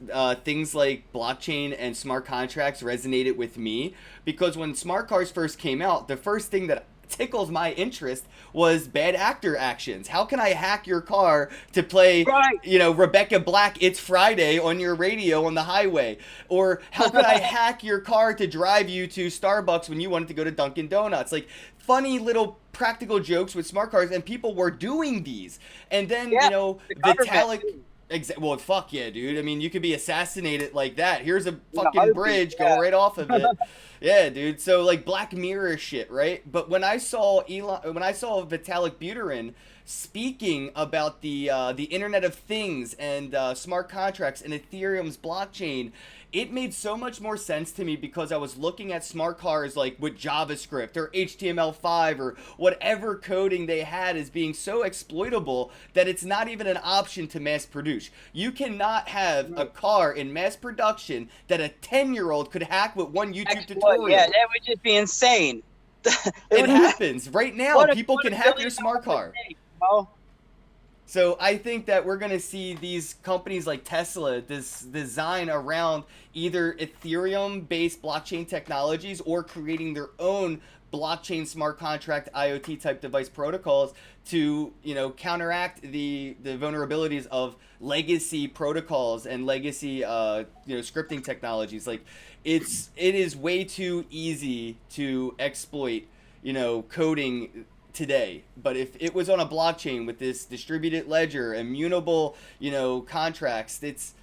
things like blockchain and smart contracts resonated with me. Because when smart cars first came out, the first thing that tickles my interest was bad actor actions. How can I hack your car to play, Right. you know, Rebecca Black, It's Friday on your radio on the highway? Or how could I hack your car to drive you to Starbucks when you wanted to go to Dunkin' Donuts? Like, funny little practical jokes with smart cars, and people were doing these. And then, Yeah, you know, the government Vitalik. too. Well, fuck yeah, dude. I mean, you could be assassinated like that. Here's a In a fucking heartbeat. bridge going right off of it. Yeah, dude. So like Black Mirror shit, right? But when I saw Vitalik Buterin speaking about the Internet of Things and smart contracts and Ethereum's blockchain, it made so much more sense to me because I was looking at smart cars like with JavaScript or HTML5 or whatever coding they had as being so exploitable that it's not even an option to mass produce. You cannot have a car in mass production that a 10-year-old could hack with one YouTube Exploit. Yeah, tutorial. that would just be insane. It It would, happens. Right now, people what a can hack your billion smart dollar car. mistake, you know? So I think that we're gonna see these companies like Tesla design around either Ethereum-based blockchain technologies or creating their own blockchain smart contract IoT type device protocols to, you know, counteract the vulnerabilities of legacy protocols and legacy you know, scripting technologies. Like it is way too easy to exploit, you know, coding today. But if it was on a blockchain with this distributed ledger, immutable, you know, contracts, it's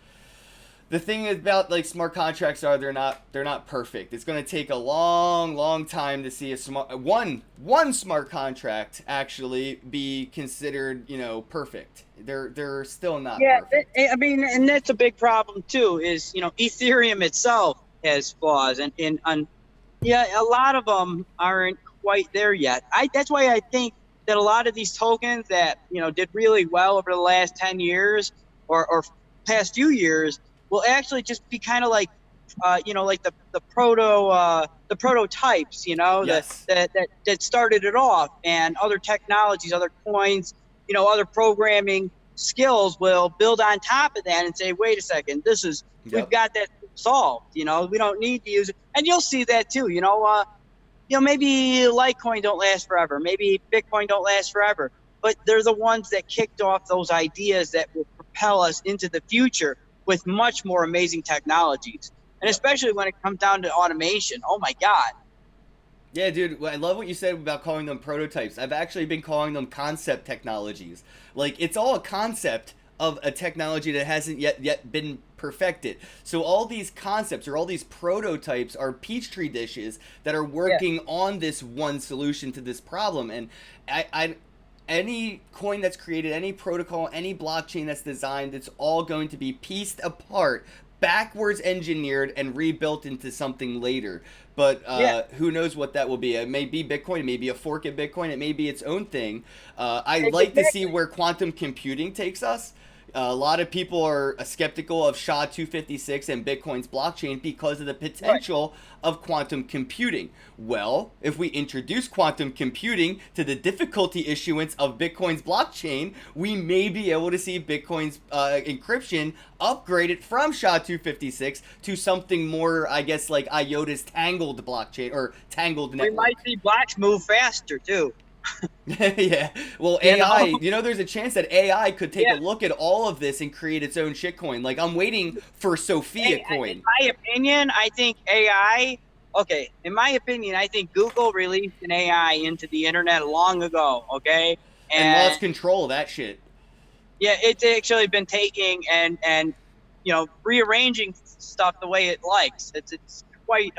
the thing about like smart contracts are they're not perfect. It's going to take a long time to see a one smart contract actually be considered, you know, perfect. They're still not Yeah, perfect. I mean, and that's a big problem too. Is, you know, Ethereum itself has flaws, and yeah, a lot of them aren't quite there yet. That's why I think that a lot of these tokens that, you know, did really well over the last 10 years or past few years will actually just be kind of like, you know, like the prototypes, you know, Yes. that started it off, and other technologies, other coins, you know, other programming skills will build on top of that and say, wait a second, we've Yep. got that solved. You know, we don't need to use it, and you'll see that too. You know, maybe Litecoin don't last forever, maybe Bitcoin don't last forever, but they're the ones that kicked off those ideas that will propel us into the future with much more amazing technologies. And Yep. especially when it comes down to automation. Oh my God. Yeah, dude, I love what you said about calling them prototypes. I've actually been calling them concept technologies. Like it's all a concept of a technology that hasn't yet been perfected. So all these concepts or all these prototypes are petri dishes that are Yeah. working on this one solution to this problem. And I any coin that's created, any protocol, any blockchain that's designed, it's all going to be pieced apart, backwards engineered, and rebuilt into something later. But Yeah. who knows what that will be? It may be Bitcoin, it may be a fork of Bitcoin, it may be its own thing. I'd like to see Exactly. where quantum computing takes us. A lot of people are skeptical of SHA-256 and Bitcoin's blockchain because of the Right. potential of quantum computing. Well, if we introduce quantum computing to the difficulty issuance of Bitcoin's blockchain, we may be able to see Bitcoin's encryption upgraded from SHA-256 to something more, I guess, like IOTA's tangled blockchain or tangled We might network. see blocks move faster too. Yeah. Well, You AI, know? you know, there's a chance that AI could take a Yeah. look at all of this and create its own shitcoin. Like, I'm waiting for Sophia In coin. my opinion, I think AI. Okay, in my opinion, I think Google released an AI into the internet long ago. Okay, And lost and control of that shit. yeah, it's actually been taking and you know, rearranging stuff the way it likes. It's quite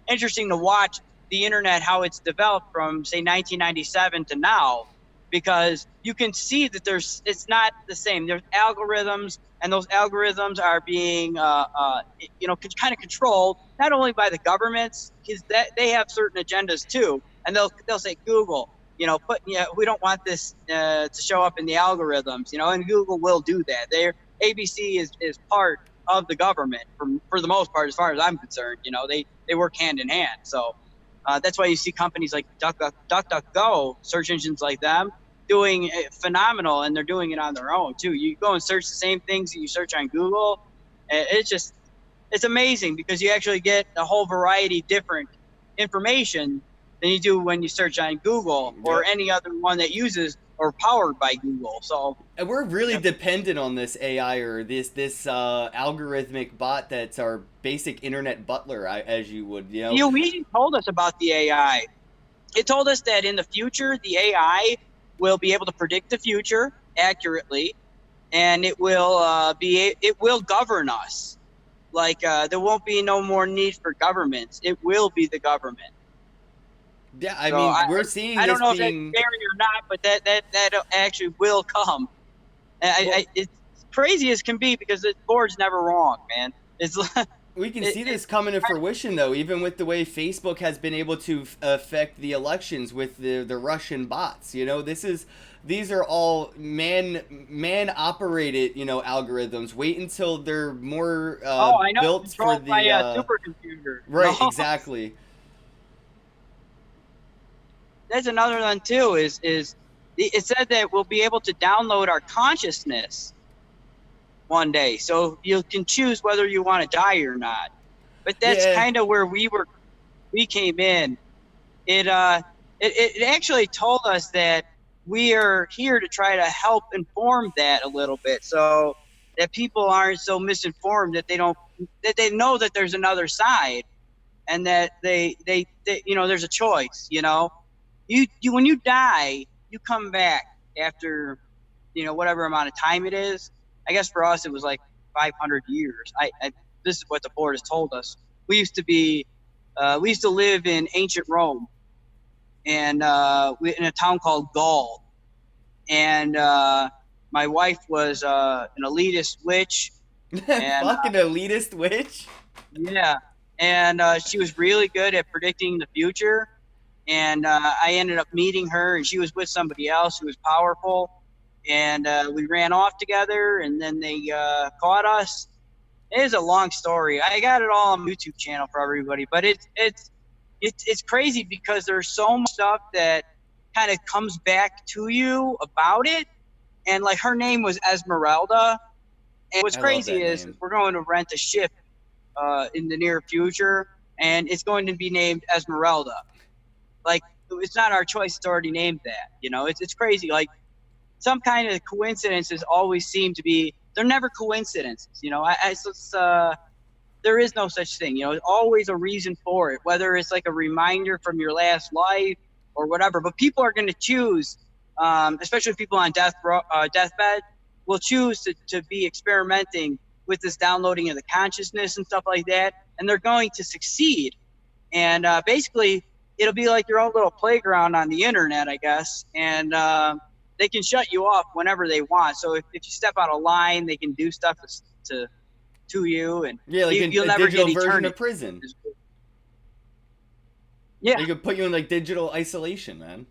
interesting to watch the internet, how it's developed from say 1997 to now, because you can see that it's not the same. There's algorithms, and those algorithms are being you know, kind of controlled not only by the governments, because that they have certain agendas too, and they'll say, Google, you know, we don't want this to show up in the algorithms, you know, and Google will do that. Their ABC is part of the government for the most part, as far as I'm concerned. They work hand in hand. So that's why you see companies like DuckDuckGo, search engines like them, doing phenomenal, and they're doing it on their own too. You go and search the same things that you search on Google. It's amazing because you actually get a whole variety of different information than you do when you search on Google or any other one that uses or powered by Google. So and we're really dependent on this AI or this algorithmic bot that's our basic internet butler, as you would, we told us about the AI. It told us that in the future, the AI will be able to predict the future accurately, and it will govern us. Like there won't be no more need for governments. It will be the government. Yeah, I mean, we're seeing this I don't know being... if that's scary or not, but that actually will come. It's crazy as can be because the board's never wrong, man. We can see this coming to fruition, though, even with the way Facebook has been able to affect the elections with the Russian bots. These are all man operated, algorithms. Wait until they're more built for the by a supercomputer. Right, exactly. That's another one too. Is it said that we'll be able to download our consciousness one day, so you can choose whether you want to die or not. But that's kind of where we came in. It actually told us that we are here to try to help inform that a little bit, so that people aren't so misinformed that they know that there's another side, and that they there's a choice. You when you die, you come back after whatever amount of time it is. I guess for us it was like 500 years. This is what the board has told us. We used to live in ancient Rome, and in a town called Gaul, and my wife was an elitist witch. And, fucking elitist witch. Yeah, and she was really good at predicting the future. And I ended up meeting her, and she was with somebody else who was powerful. And we ran off together, and then they caught us. It is a long story. I got it all on YouTube channel for everybody, but it's crazy because there's so much stuff that kind of comes back to you about it. And like her name was Esmeralda. And what's crazy is we're going to rent a ship in the near future, and it's going to be named Esmeralda. Like, it's not our choice, it's already named that. It's crazy. Like, some kind of coincidences always seem to be, they're never coincidences. There is no such thing. There's always a reason for it, whether it's like a reminder from your last life or whatever. But people are going to choose, especially people on deathbed, will choose to be experimenting with this downloading of the consciousness and stuff like that. And they're going to succeed. And basically, it'll be like your own little playground on the internet, I guess. And they can shut you off whenever they want. So if you step out of line, they can do stuff to you, and like you'll a never digital get version of prison. Yeah, they could put you in like digital isolation, man.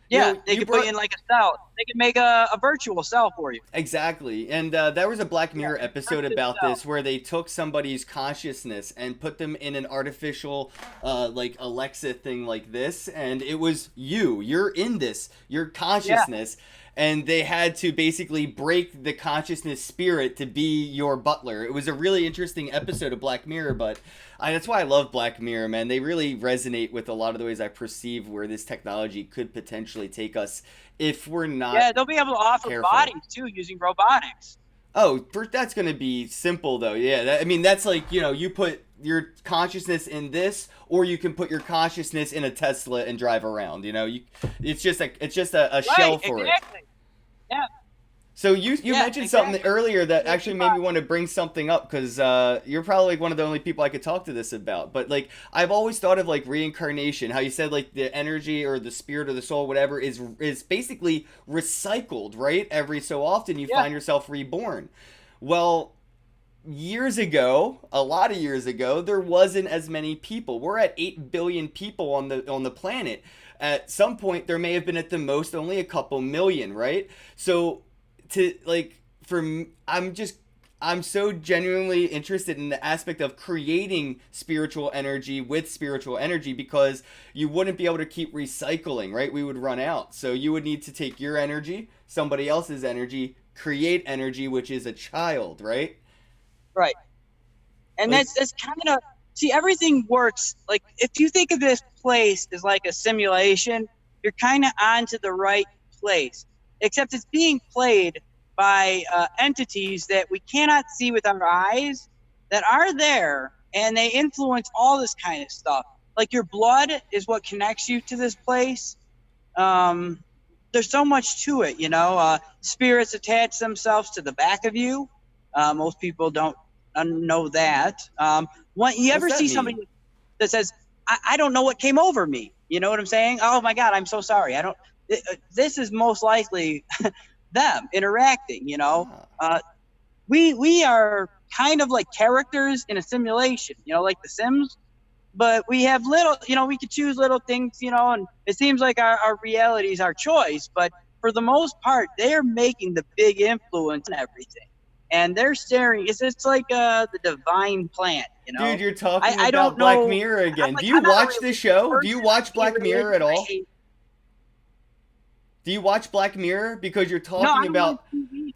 Yeah, they could put you in like a cell. They could make a virtual cell for you. Exactly. And there was a Black Mirror episode about this where they took somebody's consciousness and put them in an artificial like Alexa thing like this, and it was you're in this, your consciousness. And they had to basically break the consciousness spirit to be your butler. It was a really interesting episode of Black Mirror, but that's why I love Black Mirror, man. They really resonate with a lot of the ways I perceive where this technology could potentially take us if we're not Yeah, they'll be able to offer bodies, too, using robotics. Oh, that's going to be simple, though. Yeah, I mean, that's like, you put your consciousness in this, or you can put your consciousness in a Tesla and drive around. It's just a shell for it. Yeah. So you mentioned something earlier that actually made me want to bring something up, because you're probably one of the only people I could talk to this about. But like, I've always thought of like reincarnation, how you said like the energy or the spirit or the soul, whatever, is basically recycled, right? Every so often you find yourself reborn. Well, a lot of years ago, there wasn't as many people. We're at 8 billion people on the planet. At some point, there may have been at the most only a couple million, right? So, I'm just I'm so genuinely interested in the aspect of creating spiritual energy with spiritual energy, because you wouldn't be able to keep recycling, right? We would run out. So you would need to take your energy, somebody else's energy, create energy, which is a child, right? Right. And Like, that's kind of, see, everything works. Like, if you think of this place as like a simulation, you're kind of onto the right place, except it's being played by entities that we cannot see with our eyes, that are there, and they influence all this kind of stuff. Like, your blood is what connects you to this place. Um, there's so much to it, you know. Spirits attach themselves to the back of you. Most people don't know that. When you what's ever that see mean? somebody that says, I don't know what came over me. You know what I'm saying? Oh my God, I'm so sorry. I don't. This is most likely them interacting. You know, Ah. we are kind of like characters in a simulation. You know, like The Sims. But we have little. You know, we could choose little things. You know, and it seems like our reality is our choice. But for the most part, they're making the big influence on everything, and they're staring. It's like the divine plan. You Dude, know, you're talking I don't about Black know. Mirror again. Do you I'm not a watch this religious show? Do you person. watch I hate Black Mirror religion. at all? Do you watch Black Mirror? Because you're No, I talking don't watch about, TV.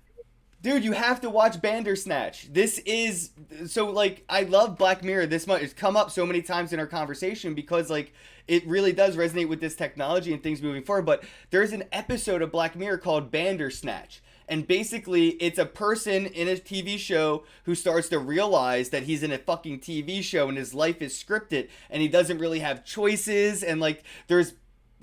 dude, you have to watch Bandersnatch. This is so like I love Black Mirror this much. It's come up so many times in our conversation because like it really does resonate with this technology and things moving forward. But there's an episode of Black Mirror called Bandersnatch. And basically, it's a person in a TV show who starts to realize that he's in a fucking TV show and his life is scripted and he doesn't really have choices. And like, there's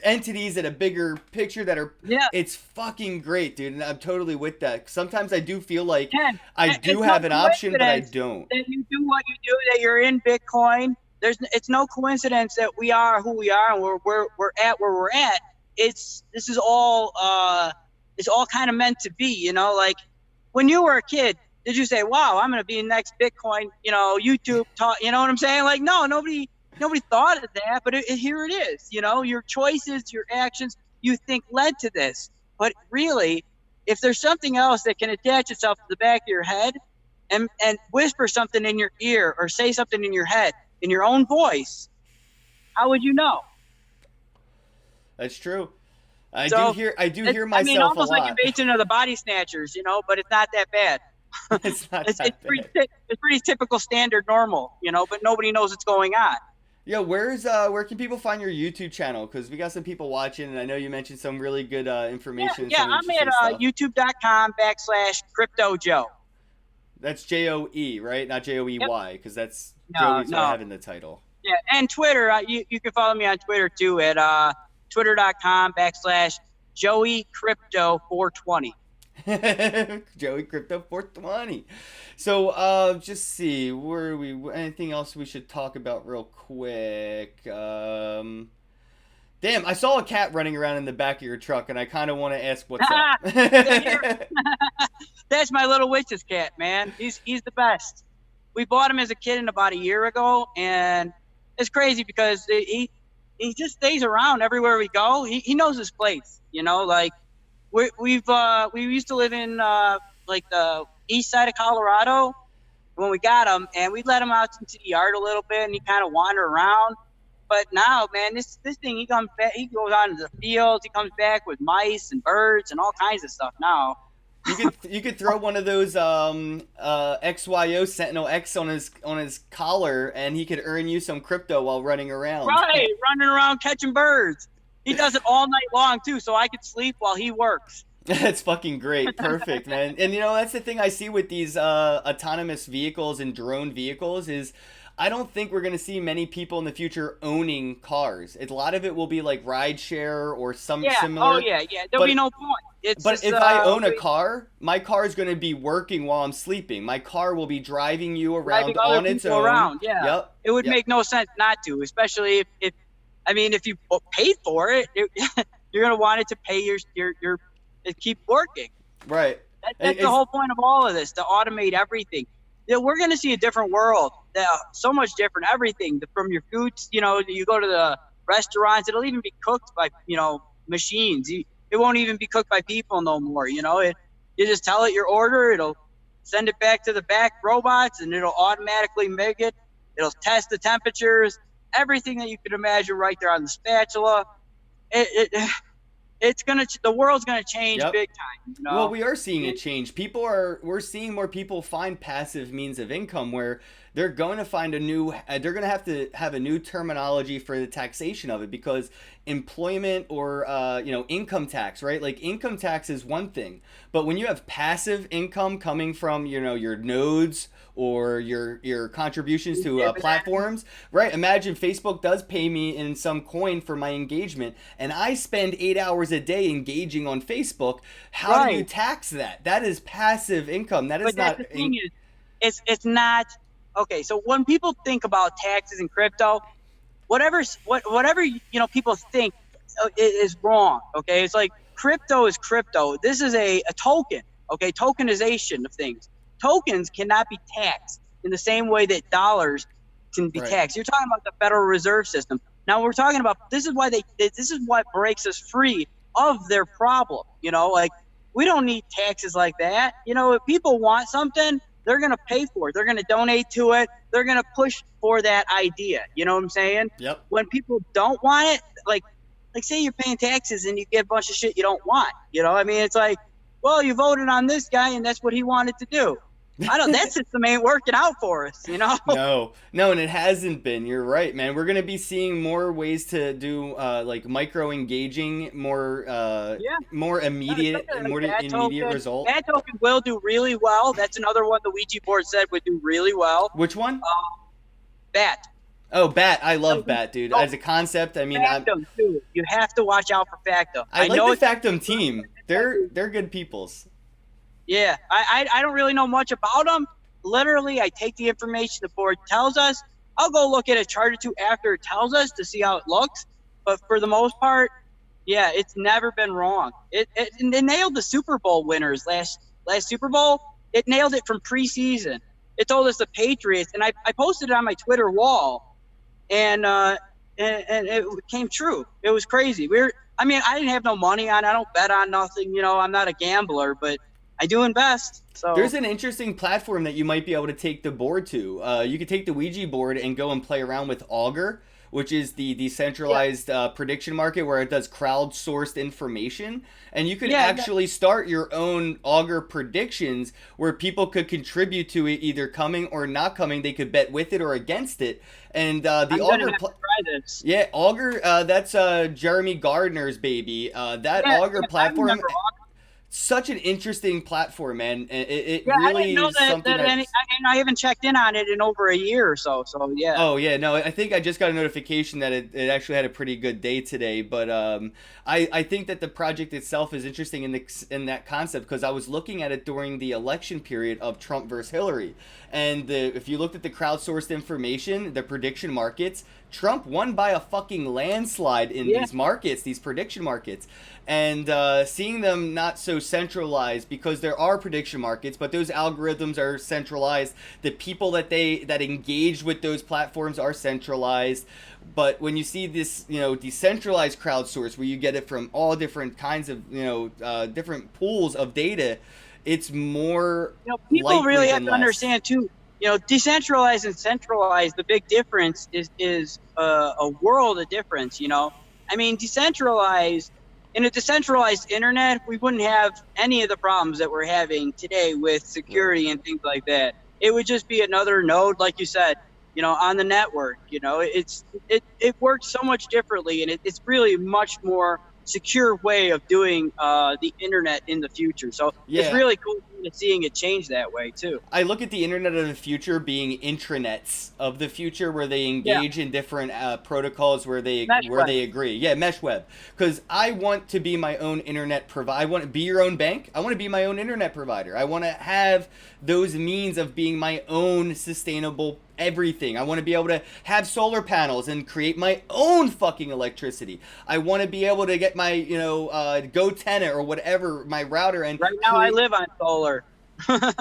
entities at a bigger picture that are, Yeah, it's fucking great, dude. And I'm totally with that. Sometimes I do feel like Ken, I do it's no have an option, but I coincidence don't. that you do what you do, that you're in Bitcoin. It's no coincidence that we are who we are and we're at where we're at. This is all it's all kind of meant to be, you know. Like, when you were a kid, did you say, "Wow, I'm gonna be the next Bitcoin," you know, YouTube talk, you know what I'm saying? Like, no, nobody thought of that, but here it is. You know, your choices, your actions, you think led to this, but really, if there's something else that can attach itself to the back of your head and whisper something in your ear or say something in your head in your own voice, how would you know? That's true. So I do hear I mean, myself a almost like lot. Invasion of the Body Snatchers, you know, but it's not that bad. It's not It's that pretty bad. it's pretty typical, standard, normal, you know, but nobody knows what's going on. Yeah, where can people find your YouTube channel? Because we got some people watching, and I know you mentioned some really good Yeah, information and yeah, some I'm at interesting stuff. youtube.com/crypto Joe. That's JOE, right? Not Yep. JOEY, because that's No, Joey's what I no. have in the title. Yeah, and Twitter. You can follow me on Twitter too at twitter.com/Joey Crypto 420. Joey Crypto 420. So, just see where we. Anything else we should talk about real quick? Damn, I saw a cat running around in the back of your truck, and I kind of want to ask what's up. That's my little witch's cat, man. He's the best. We bought him as a kid about a year ago, and it's crazy because he just stays around everywhere we go. He knows his place, you know. Like, we used to live in like the east side of Colorado when we got him, and we let him out into the yard a little bit, and he kind of wander around. But now, man, this thing, he comes back. He goes out into the fields. He comes back with mice and birds and all kinds of stuff now. You could throw one of those XYO Sentinel X on his collar, and he could earn you some crypto while running around. Right, running around catching birds. He does it all night long too, so I could sleep while he works. That's fucking great. Perfect, man. And you know, that's the thing I see with these autonomous vehicles and drone vehicles is I don't think we're going to see many people in the future owning cars. A lot of it will be like rideshare or some Yeah. similar. Oh yeah. There'll be no point. It's But just, if I own a car, my car is going to be working while I'm sleeping. My car will be driving you around driving other on its people own. around. Yeah. Yep. It would Yep. make no sense not to, especially if I mean, if you pay for it, you're gonna want it to pay your to keep working. Right. That's the whole point of all of this, to automate everything. Yeah, we're going to see a different world, so much different. Everything from your foods, you know, you go to the restaurants, it'll even be cooked by, you know, machines. It won't even be cooked by people no more. You know, you just tell it your order, it'll send it back to the back robots, and it'll automatically make it. It'll test the temperatures, everything that you could imagine right there on the spatula. It's gonna, the world's gonna change Yep. big time. You know? Well, we are seeing a change. We're seeing more people find passive means of income where they're going to find a new, they're going to have a new terminology for the taxation of it, because employment or, income tax, right? Like income tax is one thing, but when you have passive income coming from, your nodes or your contributions to platforms, right? Imagine Facebook does pay me in some coin for my engagement, and I spend 8 hours a day engaging on Facebook. How do you tax that? That is passive income. That is But not. that's the thing is, it's not okay. So when people think about taxes and crypto, whatever people think is wrong. Okay, it's like crypto is crypto. This is a token. Okay, tokenization of things. Tokens cannot be taxed in the same way that dollars can be taxed. You're talking about the Federal Reserve System. Now we're talking about, this is what breaks us free of their problem. Like, we don't need taxes like that. If people want something, they're going to pay for it. They're going to donate to it. They're going to push for that idea. You know what I'm saying? Yep. When people don't want it, like say you're paying taxes and you get a bunch of shit you don't want. It's like, well, you voted on this guy and that's what he wanted to do. That system ain't working out for us, No, and it hasn't been. You're right, man. We're gonna be seeing more ways to do like micro engaging, more immediate result. That token will do really well. That's another one the Ouija board said would do really well. Which one? BAT. Oh, BAT. I love BAT, dude. As a concept, Factum too. You have to watch out for Factum. I like the Factum team. They're good peoples. Yeah, I don't really know much about them. Literally, I take the information the board tells us. I'll go look at a chart or two after it tells us to see how it looks. But for the most part, yeah, it's never been wrong. It nailed the Super Bowl winners last Super Bowl. It nailed it from preseason. It told us the Patriots, and I posted it on my Twitter wall, and it came true. It was crazy. I didn't have no money on it. I don't bet on nothing. I'm not a gambler, but I do invest. So there's an interesting platform that you might be able to take the board to. You could take the Ouija board and go and play around with Augur, which is the decentralized prediction market where it does crowdsourced information. And you could actually start your own Augur predictions where people could contribute to it, either coming or not coming. They could bet with it or against it. And the Augur, Augur, that's Jeremy Gardner's baby. Augur platform. Such an interesting platform, man. It really is something I haven't checked in on it in over a year or so. So yeah. Oh yeah, no, I think I just got a notification that it actually had a pretty good day today. But I think that the project itself is interesting in that concept, because I was looking at it during the election period of Trump versus Hillary, and if you looked at the crowdsourced information, the prediction markets, Trump won by a fucking landslide in these markets, these prediction markets. And seeing them not so centralized, because there are prediction markets, but those algorithms are centralized. The people that engage with those platforms are centralized. But when you see this, decentralized crowdsource, where you get it from all different kinds of, different pools of data, it's more. People really have to understand too. Decentralized and centralized. The big difference is a world of difference. Decentralized. In a decentralized internet, we wouldn't have any of the problems that we're having today with security and things like that. It would just be another node, like you said, on the network. It works so much differently, and it's really much more secure way of doing the internet in the future. So it's really cool seeing it change that way too. I look at the internet of the future being intranets of the future, where they engage in different protocols where they agree. Yeah, mesh web. Because I want to be my own internet provider. I want to be your own bank. I want to be my own internet provider. I want to have those means of being my own sustainable everything. I want to be able to have solar panels and create my own fucking electricity. I want to be able to get my, Go tenant or whatever, my router. And right now I live on solar.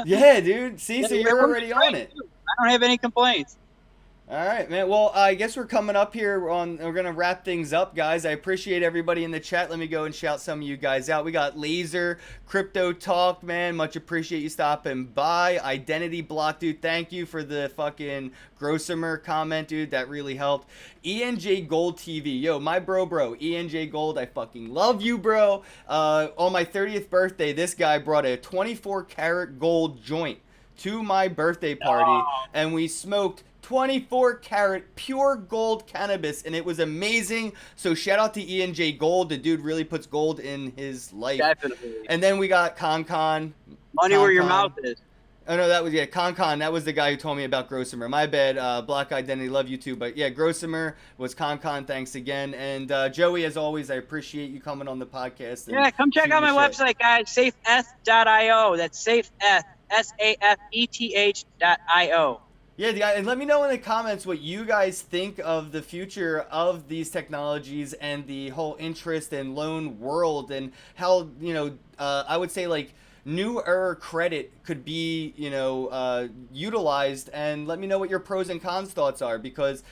Yeah, dude. See, so you're already on it. I don't have any complaints. All right, man. Well, I guess we're coming up here on. We're gonna wrap things up, guys. I appreciate everybody in the chat. Let me go and shout some of you guys out. We got Laser, Crypto Talk, man. Much appreciate you stopping by. Identity Block, dude. Thank you for the fucking Grossamer comment, dude. That really helped. ENJ Gold TV, yo, my bro, ENJ Gold. I fucking love you, bro. On my 30th birthday, this guy brought a 24 karat gold joint to my birthday party, and we smoked 24 karat pure gold cannabis, and it was amazing. So shout out to ENJ Gold. The dude really puts gold in his life. Definitely. And then we got Con. Money where your mouth is. Oh no, that was Con. That was the guy who told me about Grossamer. My bad. Black Identity, love you too. But yeah, Grossamer was Con. Thanks again. And Joey, as always, I appreciate you coming on the podcast. Yeah, come check out my website, guys. Safeth.io. That's Safeth, SAFETH.io. Yeah, and let me know in the comments what you guys think of the future of these technologies and the whole interest and loan world, and how, I would say, like, newer credit could be, utilized. And let me know what your pros and cons thoughts are, because,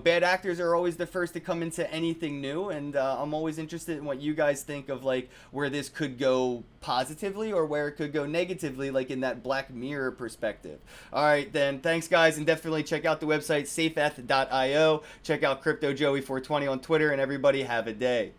bad actors are always the first to come into anything new. And I'm always interested in what you guys think of, like, where this could go positively or where it could go negatively, like in that Black Mirror perspective. All right, then. Thanks, guys. And definitely check out the website, safeth.io. Check out Crypto Joey 420 on Twitter. And everybody have a day.